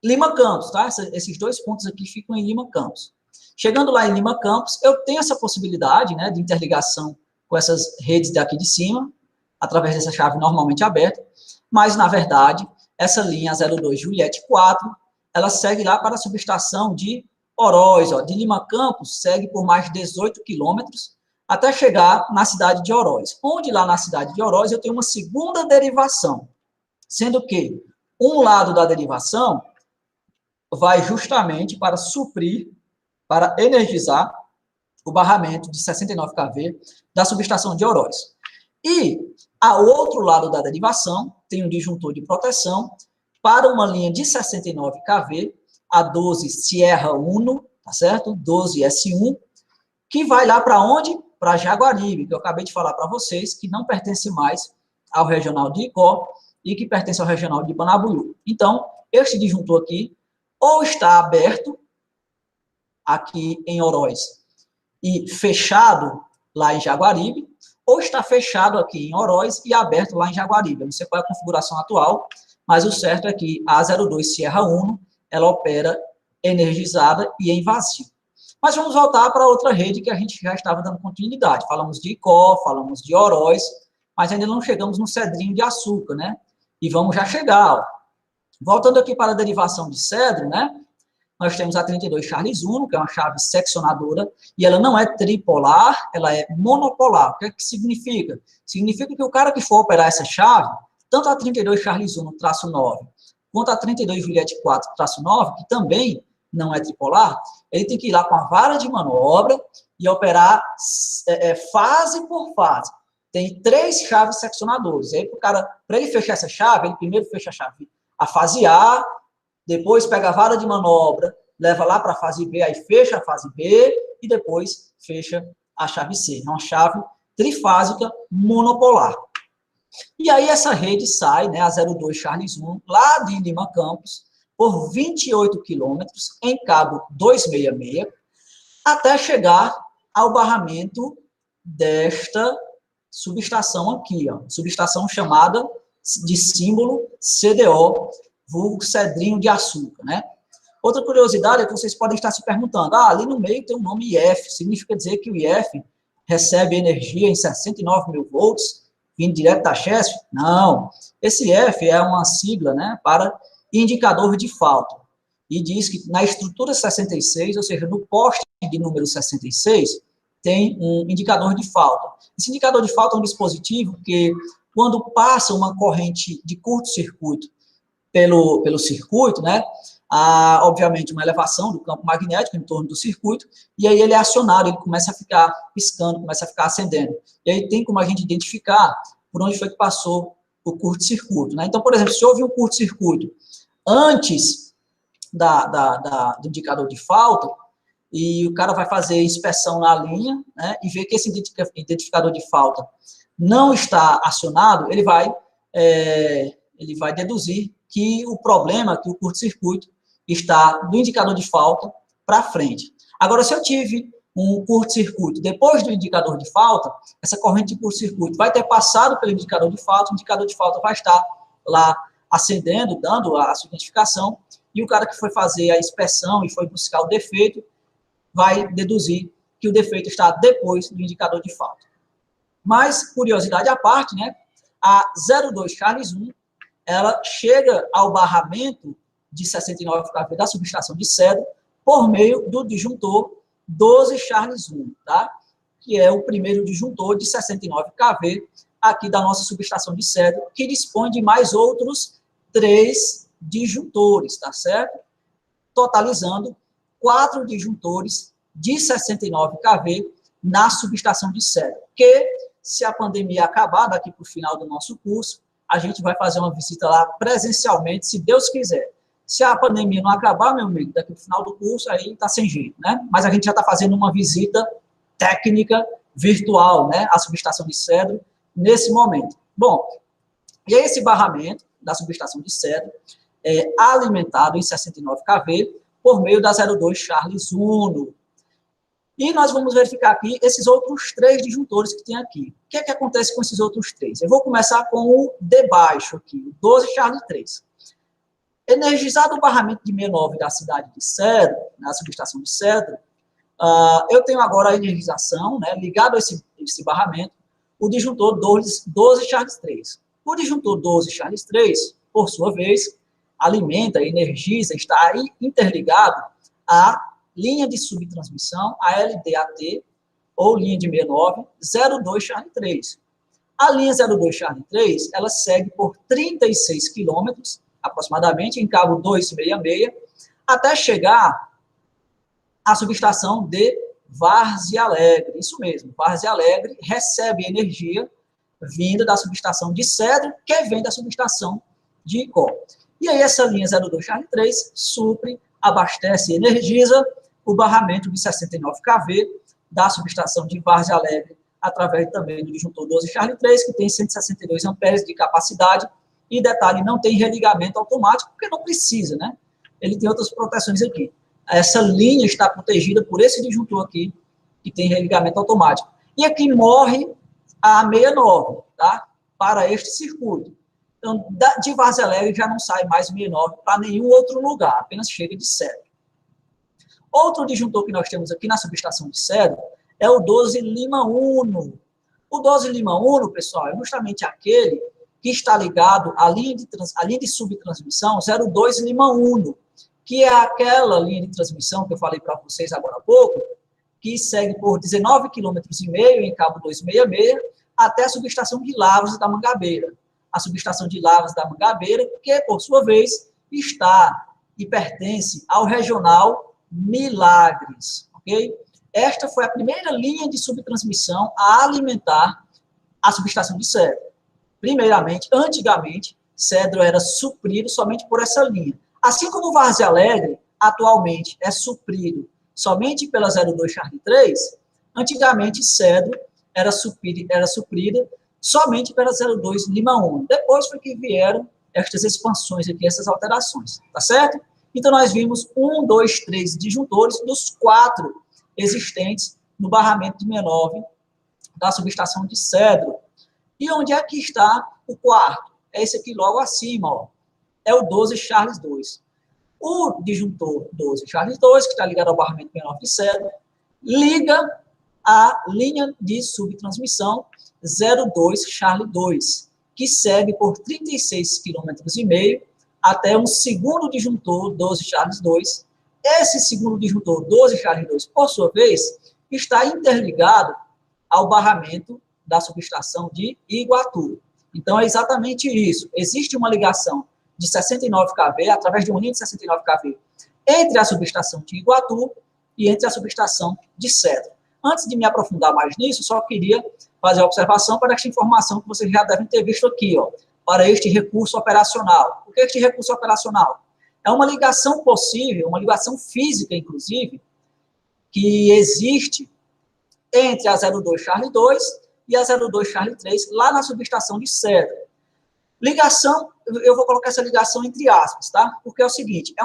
Lima Campos, tá? Esses dois pontos aqui ficam em Lima Campos. Chegando lá em Lima Campos, eu tenho essa possibilidade, né, de interligação com essas redes daqui de cima, através dessa chave normalmente aberta, mas, na verdade, essa linha 02 Juliette 4, ela segue lá para a subestação de Oroz, ó, de Lima Campos, segue por mais 18 quilômetros, até chegar na cidade de Oroz. Onde lá na cidade de Oroz eu tenho uma segunda derivação, sendo que um lado da derivação vai justamente para suprir, para energizar o barramento de 69 kV da subestação de Oroz. E, ao outro lado da derivação, tem um disjuntor de proteção para uma linha de 69 kV, a 12 Sierra Uno, tá certo? 12 S1, que vai lá para onde? Para Jaguaribe, que eu acabei de falar para vocês, que não pertence mais ao regional de Icó e que pertence ao regional de Banabuiú. Então, este disjuntor aqui, ou está aberto, aqui em Oroz, e fechado lá em Jaguaribe, ou está fechado aqui em Oroz e aberto lá em Jaguaribe. Eu não sei qual é a configuração atual, mas o certo é que a 02 Sierra Uno, ela opera energizada e em vazio. Mas vamos voltar para outra rede que a gente já estava dando continuidade. Falamos de Icó, falamos de Oroz, mas ainda não chegamos no Cedrinho de Açúcar, né? E vamos já chegar, ó. Voltando aqui para a derivação de Cedro, né? nós temos a 32 Charles Uno, que é uma chave seccionadora, e ela não é tripolar, ela é monopolar. O que é que significa? Significa que o cara que for operar essa chave, tanto a 32 Charles Uno-9, quanto a 32 Juliette 4-9, que também não é tripolar, ele tem que ir lá com a vara de manobra e operar fase por fase. Tem 3 chaves seccionadoras. E aí, para ele fechar essa chave, ele primeiro fecha a fase A, depois pega a vara de manobra, leva lá para a fase B, aí fecha a fase B e depois fecha a chave C. É uma chave trifásica monopolar. E aí essa rede sai, né, a 02 Charles Uno, lá de Lima Campos, por 28 quilômetros, em cabo 266, até chegar ao barramento desta subestação aqui, ó, subestação chamada de símbolo CDO, vulgo Cedrinho de Açúcar, né? Outra curiosidade é que vocês podem estar se perguntando, ali no meio tem o nome IF, significa dizer que o IF recebe energia em 69 mil volts, vindo direto da Chesf? Não, esse IF é uma sigla, né, para indicador de falta, e diz que na estrutura 66, ou seja, no poste de número 66, tem um indicador de falta. Esse indicador de falta é um dispositivo que, quando passa uma corrente de curto-circuito pelo circuito, né, há, obviamente, uma elevação do campo magnético em torno do circuito, e aí ele é acionado, ele começa a ficar piscando, começa a ficar acendendo. E aí tem como a gente identificar por onde foi que passou o curto-circuito, né? Então, por exemplo, se houve um curto-circuito antes do indicador de falta, e o cara vai fazer inspeção na linha, né, e ver que esse identificador de falta não está acionado, ele vai deduzir que o problema, que o curto-circuito, está do indicador de falta para frente. Agora, se eu tive um curto-circuito depois do indicador de falta, essa corrente de curto-circuito vai ter passado pelo indicador de falta, o indicador de falta vai estar lá acendendo, dando a sua identificação, e o cara que foi fazer a inspeção e foi buscar o defeito, vai deduzir que o defeito está depois do indicador de falta. Mas, curiosidade à parte, né, a 02 Charles Uno, ela chega ao barramento de 69 kV da subestação de Cedro por meio do disjuntor 12 Charles Uno, tá? Que é o primeiro disjuntor de 69 kV aqui da nossa subestação de Cedro, que dispõe de mais outros 3 disjuntores, tá certo? Totalizando 4 disjuntores de 69 kV na subestação de Cedro, que, se a pandemia acabar daqui para o final do nosso curso, a gente vai fazer uma visita lá presencialmente, se Deus quiser. Se a pandemia não acabar, meu amigo, daqui para o final do curso, aí está sem jeito, né? Mas a gente já está fazendo uma visita técnica virtual, né? À subestação de Cedro, nesse momento. Bom, e esse barramento da subestação de Cedro é alimentado em 69 kV por meio da 02 Charles Uno. E nós vamos verificar aqui esses outros 3 disjuntores que tem aqui. O que é que acontece com esses outros 3? Eu vou começar com o de baixo aqui, o 12 Charles 3. Energizado o barramento de 69 da cidade de Cedro, na subestação de Cedro, eu tenho agora a energização, né, ligado a esse barramento, o disjuntor 12 Charles 3. O disjuntor 12 Charles 3, por sua vez, alimenta, energiza, está aí interligado a linha de subtransmissão, a LDAT, ou linha de 69, 02 Charlie 3. A linha 02 Charlie 3, ela segue por 36 quilômetros, aproximadamente, em cabo 266, até chegar à subestação de Várzea Alegre. Isso mesmo, Várzea Alegre recebe energia vinda da subestação de Cedro, que vem da subestação de Icó. E aí essa linha 02 Charlie 3 supre, abastece e energiza o barramento de 69 kV da subestação de Várzea Alegre, através também do disjuntor 12 Charlie 3, que tem 162 amperes de capacidade, e detalhe, não tem religamento automático, porque não precisa, né? Ele tem outras proteções aqui. Essa linha está protegida por esse disjuntor aqui, que tem religamento automático. E aqui morre a 69, tá? Para este circuito. Então, de Várzea Alegre já não sai mais 69 para nenhum outro lugar, apenas chega de Cedro. Outro disjuntor que nós temos aqui na subestação de Cedro é o 12 Lima Uno. O 12 Lima Uno, pessoal, é justamente aquele que está ligado à linha de subtransmissão 02 Lima Uno, que é aquela linha de transmissão que eu falei para vocês agora há pouco, que segue por 19,5 km em cabo 266 até a subestação de Lavras da Mangabeira. A subestação de Lavras da Mangabeira, que, por sua vez, está e pertence ao regional Milagres, ok? Esta foi a primeira linha de subtransmissão a alimentar a subestação de Cedro. Primeiramente, antigamente, Cedro era suprido somente por essa linha. Assim como Várzea Alegre, atualmente, é suprido somente pela 02 Charlie 3, antigamente Cedro era suprida somente pela 02 Lima 1. Depois foi que vieram estas expansões aqui, essas alterações, tá certo? Então, nós vimos 1, 2, 3 disjuntores dos 4 existentes no barramento de 69 da subestação de Cedro. E onde é que está o quarto? É esse aqui logo acima, ó. É o 12 Charles 2. O disjuntor 12 Charles 2, que está ligado ao barramento 69 de Cedro, liga a linha de subtransmissão 02 Charles 2, que segue por 36,5 km até um segundo disjuntor 12 Charles 2. Esse segundo disjuntor 12 Charles 2, por sua vez, está interligado ao barramento da subestação de Iguatu. Então, é exatamente isso. Existe uma ligação de 69 kV, através de uma linha de 69 kV, entre a subestação de Iguatu e entre a subestação de Cedro. Antes de me aprofundar mais nisso, só queria fazer a observação para esta informação que vocês já devem ter visto aqui, ó, para este recurso operacional. O que é este recurso operacional? É uma ligação possível, uma ligação física, inclusive, que existe entre a 02 Charlie 2 e a 02 Charlie 3, lá na subestação de Cedro. Ligação, eu vou colocar essa ligação entre aspas, tá? Porque é o seguinte, é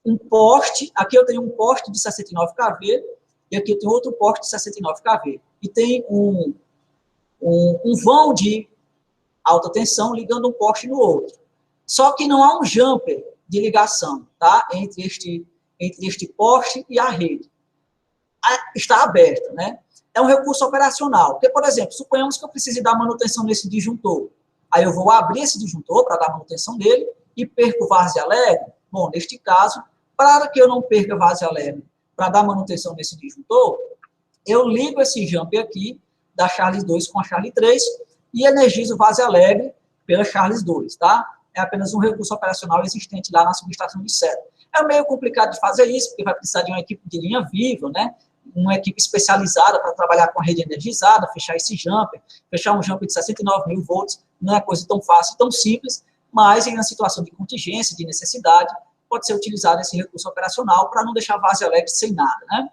um poste, aqui eu tenho um poste de 69 kV, e aqui eu tenho outro poste de 69 kV. E tem um vão de alta tensão ligando um poste no outro. Só que não há um jumper de ligação, tá? Entre este poste e a rede. Está aberta, né? É um recurso operacional. Porque, por exemplo, suponhamos que eu precise dar manutenção nesse disjuntor. Aí eu vou abrir esse disjuntor para dar manutenção dele e perco Várzea Alegre. Bom, neste caso, para que eu não perca Várzea Alegre para dar manutenção nesse disjuntor, eu ligo esse jumper aqui da Charles 2 com a Charlie 3 e energizo Várzea Alegre pela Charles 2, tá? É apenas um recurso operacional existente lá na subestação de Cedro. É meio complicado de fazer isso, porque vai precisar de uma equipe de linha viva, né? Uma equipe especializada para trabalhar com a rede energizada, fechar esse jumper, fechar um jumper de 69 mil volts, não é coisa tão fácil, tão simples, mas em uma situação de contingência, de necessidade, pode ser utilizado esse recurso operacional para não deixar a Várzea Alegre sem nada, né?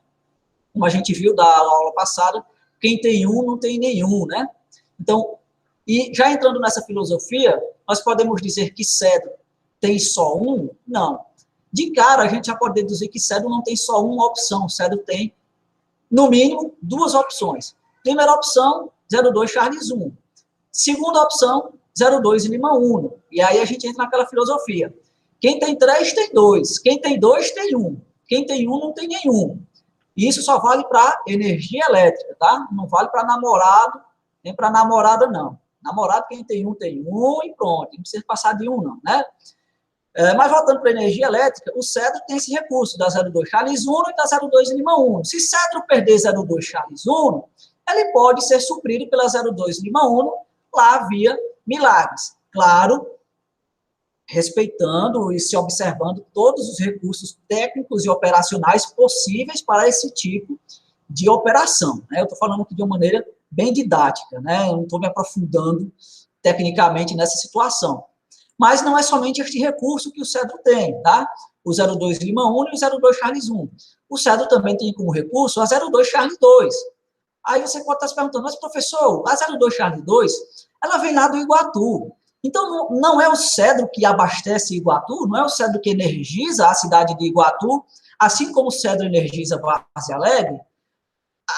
Como a gente viu da aula passada, quem tem um não tem nenhum, né? Então, e já entrando nessa filosofia, nós podemos dizer que Cedro tem só um? Não. De cara, a gente já pode deduzir que Cedro não tem só uma opção, Cedro tem, no mínimo, 2 opções. Primeira opção, 02 Charles 1. Segunda opção, 02 Lima 1. E aí a gente entra naquela filosofia. Quem tem 3 tem 2. Quem tem 2 tem 1. Quem tem 1 não tem nenhum. E isso só vale para energia elétrica, tá? Não vale para namorado, nem para namorada, não. Namorado, quem tem um e pronto. Não precisa passar de 1, não, né? Mas voltando para a energia elétrica, o Cedro tem esse recurso da 02 Charles 1 e da 02 Lima 1. Se Cedro perder 02 Charles 1, ele pode ser suprido pela 02 Lima 1 lá via Milagres. Claro, respeitando e se observando todos os recursos técnicos e operacionais possíveis para esse tipo de operação, né? Eu estou falando aqui de uma maneira bem didática, né? Eu não estou me aprofundando tecnicamente nessa situação. Mas não é somente este recurso que o Cedro tem, tá? O 02 Lima 1 e o 02 Charles 1. O Cedro também tem como recurso a 02 Charles 2. Aí você pode estar se perguntando, mas professor, a 02 Charles 2, ela vem lá do Iguatu. Então, não é o Cedro que abastece Iguatu, não é o Cedro que energiza a cidade de Iguatu, assim como o Cedro energiza Várzea Alegre?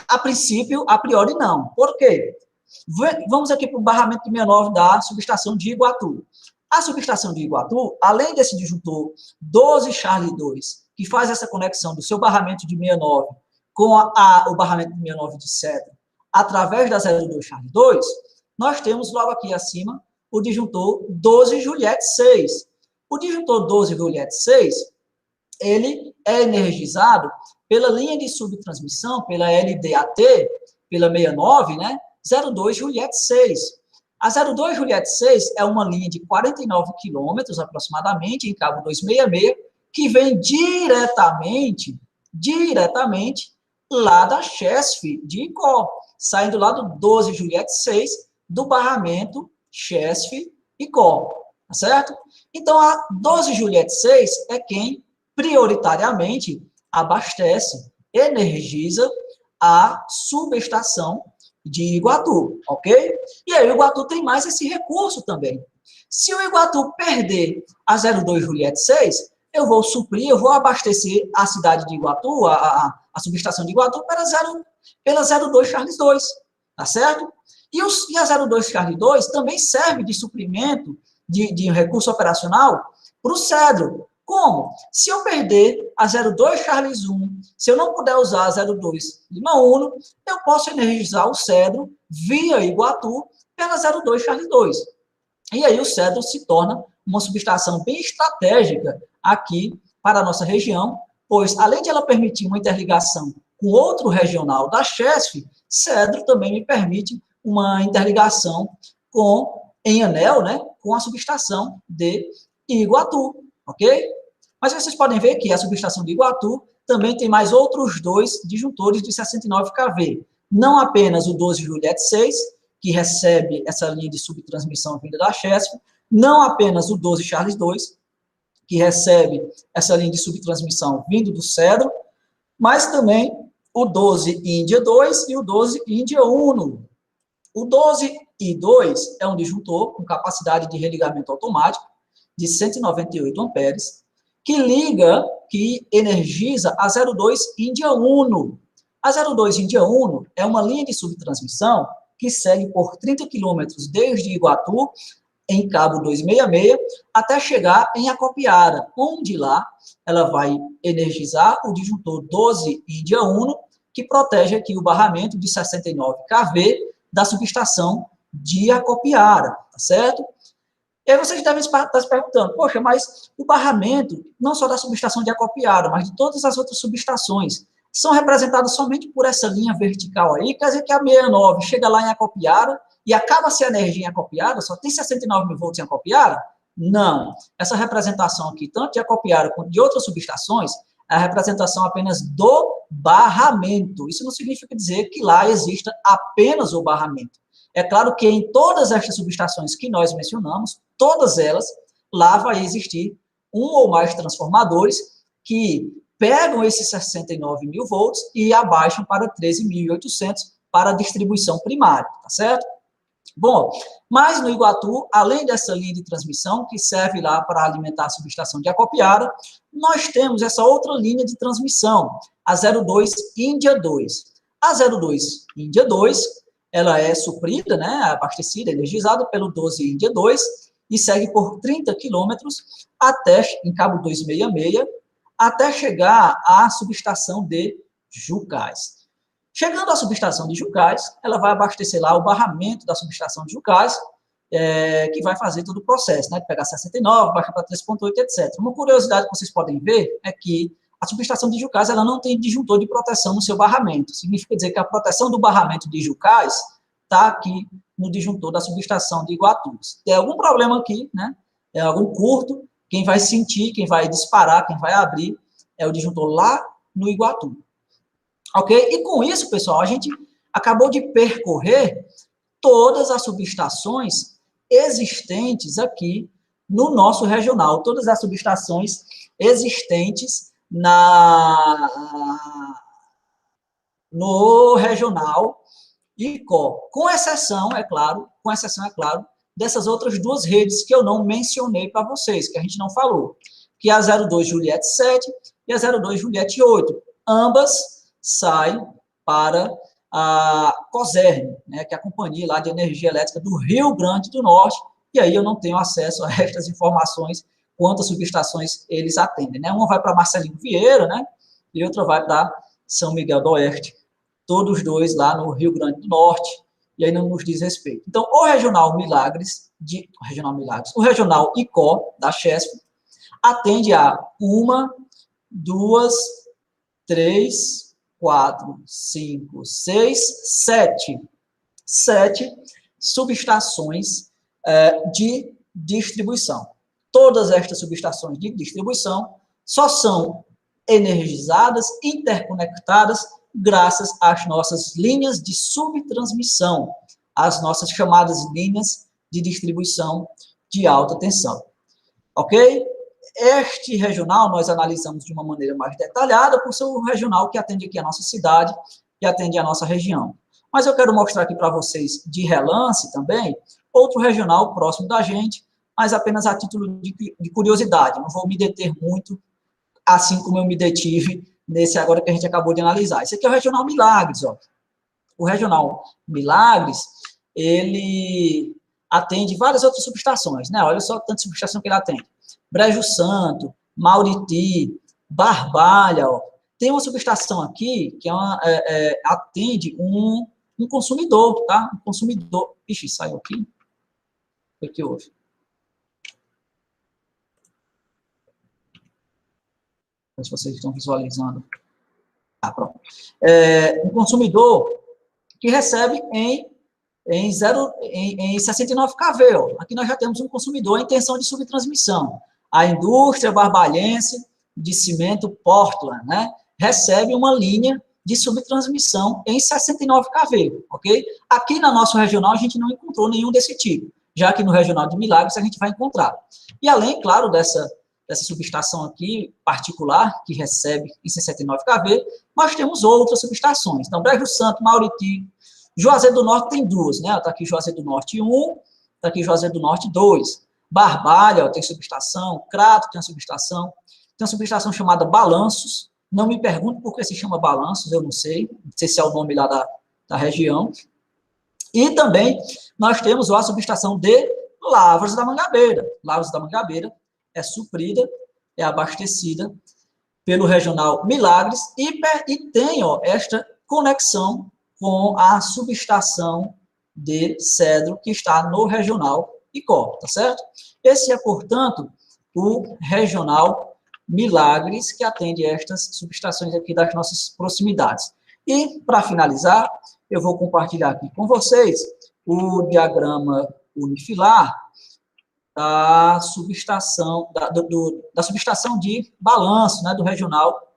A princípio, a priori, não. Por quê? Vamos aqui para o barramento de 69 da subestação de Iguatu. A subestação de Iguatu, além desse disjuntor 12 Charlie 2, que faz essa conexão do seu barramento de 69 com o barramento de 69 de Cedro, através da 02 Charlie 2, nós temos logo aqui acima o disjuntor 12 Juliette 6, O disjuntor 12 Juliette 6, ele é energizado pela linha de subtransmissão, pela LDAT, pela 69, né? 02 Juliette 6. A 02 Juliette 6 é uma linha de 49 quilômetros, aproximadamente, em cabo 266, que vem diretamente lá da Chesf de Icó, saindo lá do 12 Juliette 6, do barramento Chesf Icó, tá certo? Então, a 12 Juliette 6 é quem prioritariamente abastece, energiza a subestação de Iguatu, ok? E aí o Iguatu tem mais esse recurso também. Se o Iguatu perder a 02 Juliette 6, eu vou suprir, eu vou abastecer a cidade de Iguatu, a subestação de Iguatu, pela 02 Charles 2, tá certo? E a 02 Charles 2 também serve de suprimento de recurso operacional para o Cedro. Como? Se eu perder a 02 Charles 1, se eu não puder usar a 02 Lima Uno, eu posso energizar o Cedro via Iguatu pela 02 Charles 2. E aí o Cedro se torna uma subestação bem estratégica aqui para a nossa região, pois além de ela permitir uma interligação com outro regional da Chesf, Cedro também me permite uma interligação em anel, né, com a subestação de Iguatu, ok? Mas vocês podem ver que a subestação de Iguatu também tem mais outros dois disjuntores de 69 kV. Não apenas o 12 Juliette 6, que recebe essa linha de subtransmissão vinda da Chesf, não apenas o 12 Charles 2, que recebe essa linha de subtransmissão vindo do Cedro, mas também o 12 Índia 2 e o 12 Índia 1. O 12 I2 é um disjuntor com capacidade de religamento automático de 198 amperes, que energiza a 02 Índia 1. A 02 Índia 1 é uma linha de subtransmissão que segue por 30 quilômetros desde Iguatu, em cabo 266, até chegar em Acopiara, onde lá ela vai energizar o disjuntor 12 Índia 1, que protege aqui o barramento de 69 kV da subestação de Acopiara, tá certo? E aí vocês devem estar se perguntando, poxa, mas o barramento, não só da subestação de Acopiara, mas de todas as outras subestações, são representados somente por essa linha vertical aí, quer dizer que a 69 chega lá em Acopiara e acaba-se a energia em Acopiara, só tem 69 mil volts em Acopiara? Não. Essa representação aqui, tanto de Acopiara quanto de outras subestações, é a representação apenas do barramento. Isso não significa dizer que lá exista apenas o barramento. É claro que em todas estas subestações que nós mencionamos, todas elas, lá vai existir um ou mais transformadores que pegam esses 69 mil volts e abaixam para 13.800 para a distribuição primária, tá certo? Bom, mas no Iguatu, além dessa linha de transmissão, que serve lá para alimentar a subestação de Acopiara, nós temos essa outra linha de transmissão, a 02 Índia 2. A 02 Índia 2, ela é suprida, né, abastecida, energizada pelo 12 Índia 2 e segue por 30 quilômetros até, em cabo 266, até chegar à subestação de Jucás. Chegando à subestação de Jucás, ela vai abastecer lá o barramento da subestação de Jucás, que vai fazer todo o processo, né, de pegar 69, baixar para 3.8, etc. Uma curiosidade que vocês podem ver é que a subestação de Jucás ela não tem disjuntor de proteção no seu barramento. Significa dizer que a proteção do barramento de Jucás está aqui no disjuntor da subestação de Iguatu. Se tem algum problema aqui, né, algum curto, quem vai sentir, quem vai disparar, quem vai abrir, é o disjuntor lá no Iguatu. Ok? E com isso, pessoal, a gente acabou de percorrer todas as subestações existentes aqui no nosso regional, todas as subestações existentes no regional Icó, com exceção, é claro, dessas outras duas redes que eu não mencionei para vocês, que a gente não falou, que é a 02 Juliette 7 e a 02 Juliette 8. Ambas saem para a COSERN, né, que é a Companhia lá de Energia Elétrica do Rio Grande do Norte, e aí eu não tenho acesso a estas informações, quantas subestações eles atendem, né? Uma vai para Marcelino Vieira, né, e outra vai para São Miguel do Oeste, todos dois lá no Rio Grande do Norte, e aí não nos diz respeito. Então, o Regional Milagres, o Regional Icó, da Chesf, atende a 1, 2, 3, 4, 5, 6, 7. 7 subestações de distribuição. Todas estas subestações de distribuição só são energizadas, interconectadas, graças às nossas linhas de subtransmissão, as nossas chamadas linhas de distribuição de alta tensão. Ok? Este regional nós analisamos de uma maneira mais detalhada, por ser o regional que atende aqui a nossa cidade e atende a nossa região. Mas eu quero mostrar aqui para vocês, de relance também, outro regional próximo da gente, mas apenas a título de curiosidade. Não vou me deter muito, assim como eu me detive nesse agora que a gente acabou de analisar. Esse aqui é o regional Milagres, ó. O regional Milagres, ele atende várias outras subestações, né? Olha só tanta subestação que ele atende. Brejo Santo, Mauriti, Barbalha, ó. Tem uma subestação aqui que atende um consumidor, tá? Um consumidor. Ixi, saiu aqui. O que houve? Não sei se vocês estão visualizando. Ah, pronto. Um consumidor que recebe em 69 kV. Ó. Aqui nós já temos um consumidor em tensão de subtransmissão. A indústria barbalhense de cimento Portland, né, recebe uma linha de subtransmissão em 69 kV, ok? Aqui na nossa regional a gente não encontrou nenhum desse tipo, já que no regional de Milagres a gente vai encontrar. E além, claro, dessa subestação aqui particular, que recebe em 69 kV, nós temos outras subestações. Então, Brejo Santo, Mauriti, Juazeiro do Norte tem duas, né? Está aqui Juazeiro do Norte 1, está aqui Juazeiro do Norte 2. Barbalha, ó, tem subestação, Crato tem uma subestação, tem uma subestação chamada Balanços, não me pergunte por que se chama Balanços, eu não sei se é o nome lá da região. E também nós temos a subestação de Lavras da Mangabeira. Lavras da Mangabeira é suprida, é abastecida pelo regional Milagres e tem, ó, esta conexão com a subestação de Cedro, que está no regional Icó, tá certo? Esse é, portanto, o regional Milagres, que atende estas subestações aqui das nossas proximidades. E, para finalizar, eu vou compartilhar aqui com vocês o diagrama unifilar da subestação, da subestação de balanço, né, do regional,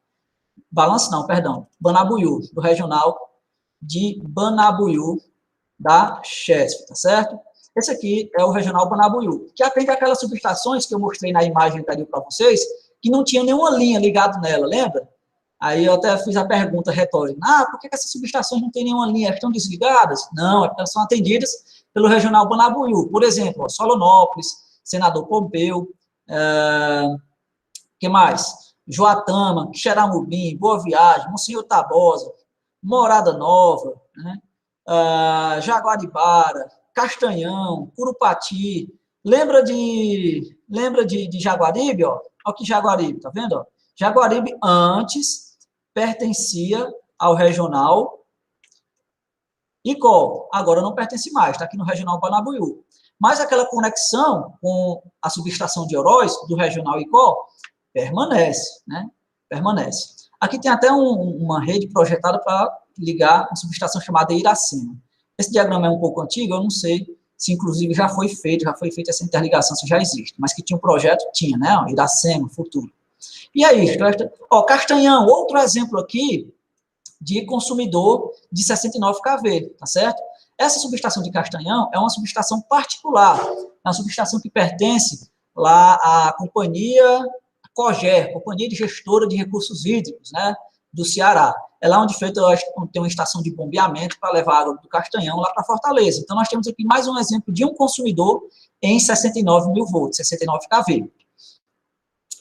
balanço não, perdão, Banabuiú, do regional de Banabuiú da Chesf, tá certo? Esse aqui é o regional Banabuiú, que atende aquelas subestações que eu mostrei na imagem anterior para vocês, que não tinha nenhuma linha ligada nela, lembra? Aí eu até fiz a pergunta retórica, por que essas subestações não têm nenhuma linha, estão desligadas? Não, é porque elas são atendidas pelo regional Banabuiú. Por exemplo, Solonópolis, Senador Pompeu, que mais? Joatama, Xeramubim, Boa Viagem, Monsenhor Tabosa, Morada Nova, né? Jaguaribara, Castanhão, Curupati. Lembra de Jaguaribe, ó? Olha que Jaguaribe, tá vendo? Ó? Jaguaribe antes pertencia ao regional Icó, agora não pertence mais, está aqui no regional Banabuiú. Mas aquela conexão com a subestação de Oroz, do regional Icó, permanece, né? Permanece. Aqui tem até uma rede projetada para ligar uma subestação chamada Iracema. Esse diagrama é um pouco antigo, eu não sei se inclusive já foi feita essa interligação, se já existe, mas que tinha um projeto, tinha, né? Iracema, futuro. E aí, ó, Castanhão, outro exemplo aqui de consumidor de 69 kV, tá certo? Essa subestação de Castanhão é uma subestação particular, é uma subestação que pertence lá à companhia COGER, Companhia de Gestora de Recursos Hídricos, né, do Ceará. É lá onde tem uma estação de bombeamento para levar água do Castanhão lá para Fortaleza. Então, nós temos aqui mais um exemplo de um consumidor em 69 mil volts, 69 kV.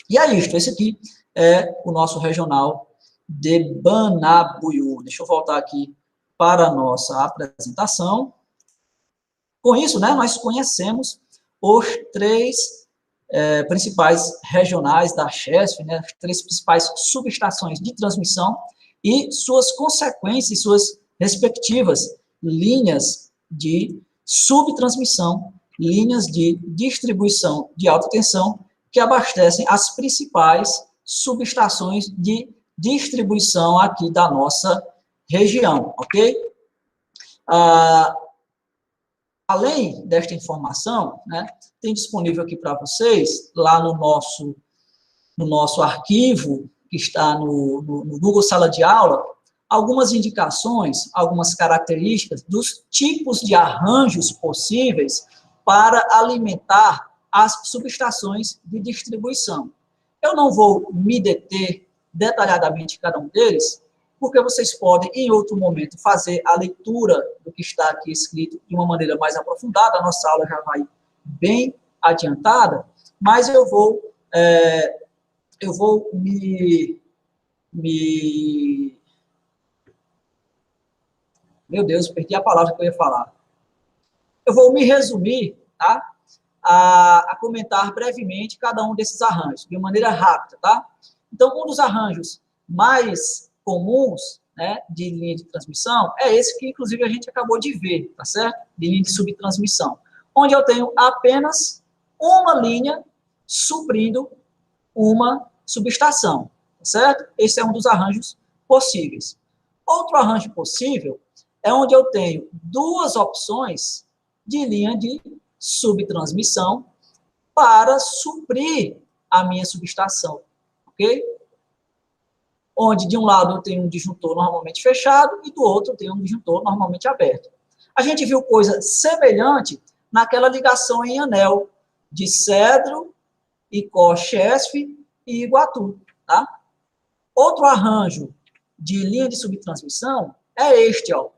E é isto, esse aqui é o nosso regional de Banabuiú. Deixa eu voltar aqui para a nossa apresentação. Com isso, né, nós conhecemos os três principais regionais da Chesf, né, as três principais subestações de transmissão e suas consequências, suas respectivas linhas de subtransmissão, linhas de distribuição de alta tensão que abastecem as principais subestações de distribuição aqui da nossa região, ok? Além desta informação, né, tem disponível aqui para vocês, lá no nosso arquivo, que está no Google Sala de Aula, algumas indicações, algumas características dos tipos de arranjos possíveis para alimentar as subestações de distribuição. Eu não vou me deter detalhadamente em cada um deles, porque vocês podem, em outro momento, fazer a leitura do que está aqui escrito de uma maneira mais aprofundada. A nossa aula já vai bem adiantada, mas eu vou Meu Deus, perdi a palavra que eu ia falar. Eu vou me resumir, tá? A comentar brevemente cada um desses arranjos, de maneira rápida, tá? Então, um dos arranjos mais comuns, né, de linha de transmissão é esse que, inclusive, a gente acabou de ver, tá certo? De linha de subtransmissão, onde eu tenho apenas uma linha suprindo uma subestação, tá certo? Esse é um dos arranjos possíveis. Outro arranjo possível é onde eu tenho duas opções de linha de subtransmissão para suprir a minha subestação, ok? Onde de um lado eu tenho um disjuntor normalmente fechado e do outro eu tenho um disjuntor normalmente aberto. A gente viu coisa semelhante naquela ligação em anel de Cedro, Icó, Chesf e Iguatu, tá? Outro arranjo de linha de subtransmissão é este, ó,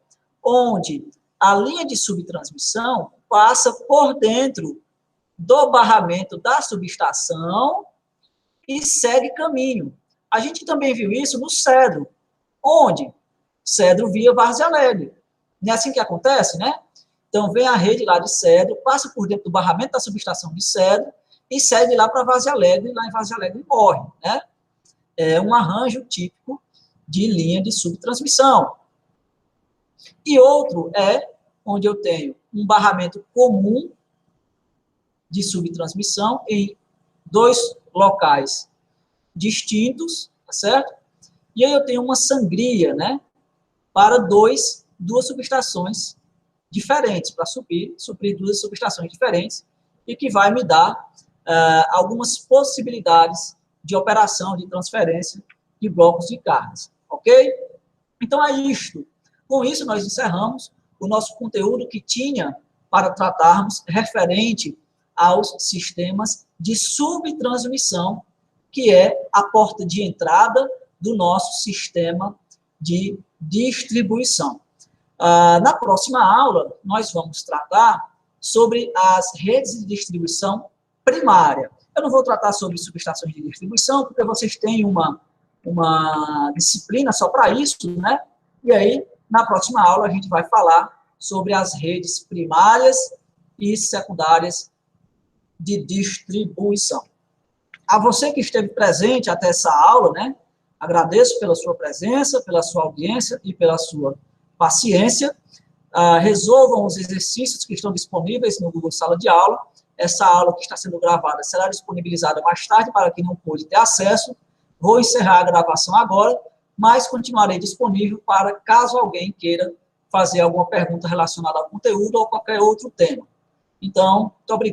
onde a linha de subtransmissão passa por dentro do barramento da subestação e segue caminho. A gente também viu isso no Cedro, onde Cedro via Várzea Alegre. Não é assim que acontece, né? Então, vem a rede lá de Cedro, passa por dentro do barramento da subestação de Cedro e segue lá para Várzea Alegre, e lá em Várzea Alegre morre, né? É um arranjo típico de linha de subtransmissão. E outro é onde eu tenho um barramento comum de subtransmissão em dois locais distintos, tá certo? E aí eu tenho uma sangria, né, para duas subestações diferentes, para suprir duas subestações diferentes, e que vai me dar algumas possibilidades de operação, de transferência de blocos de cargas, ok? Então é isto. Com isso, nós encerramos o nosso conteúdo que tinha para tratarmos referente aos sistemas de subtransmissão, que é a porta de entrada do nosso sistema de distribuição. Na próxima aula, nós vamos tratar sobre as redes de distribuição primária. Eu não vou tratar sobre subestações de distribuição, porque vocês têm uma disciplina só para isso, né? E aí, na próxima aula, a gente vai falar sobre as redes primárias e secundárias de distribuição. A você que esteve presente até essa aula, né? Agradeço pela sua presença, pela sua audiência e pela sua paciência. Resolvam os exercícios que estão disponíveis no Google Sala de Aula. Essa aula que está sendo gravada será disponibilizada mais tarde para quem não pôde ter acesso. Vou encerrar a gravação agora, mas continuarei disponível para caso alguém queira fazer alguma pergunta relacionada ao conteúdo ou qualquer outro tema. Então, muito obrigado.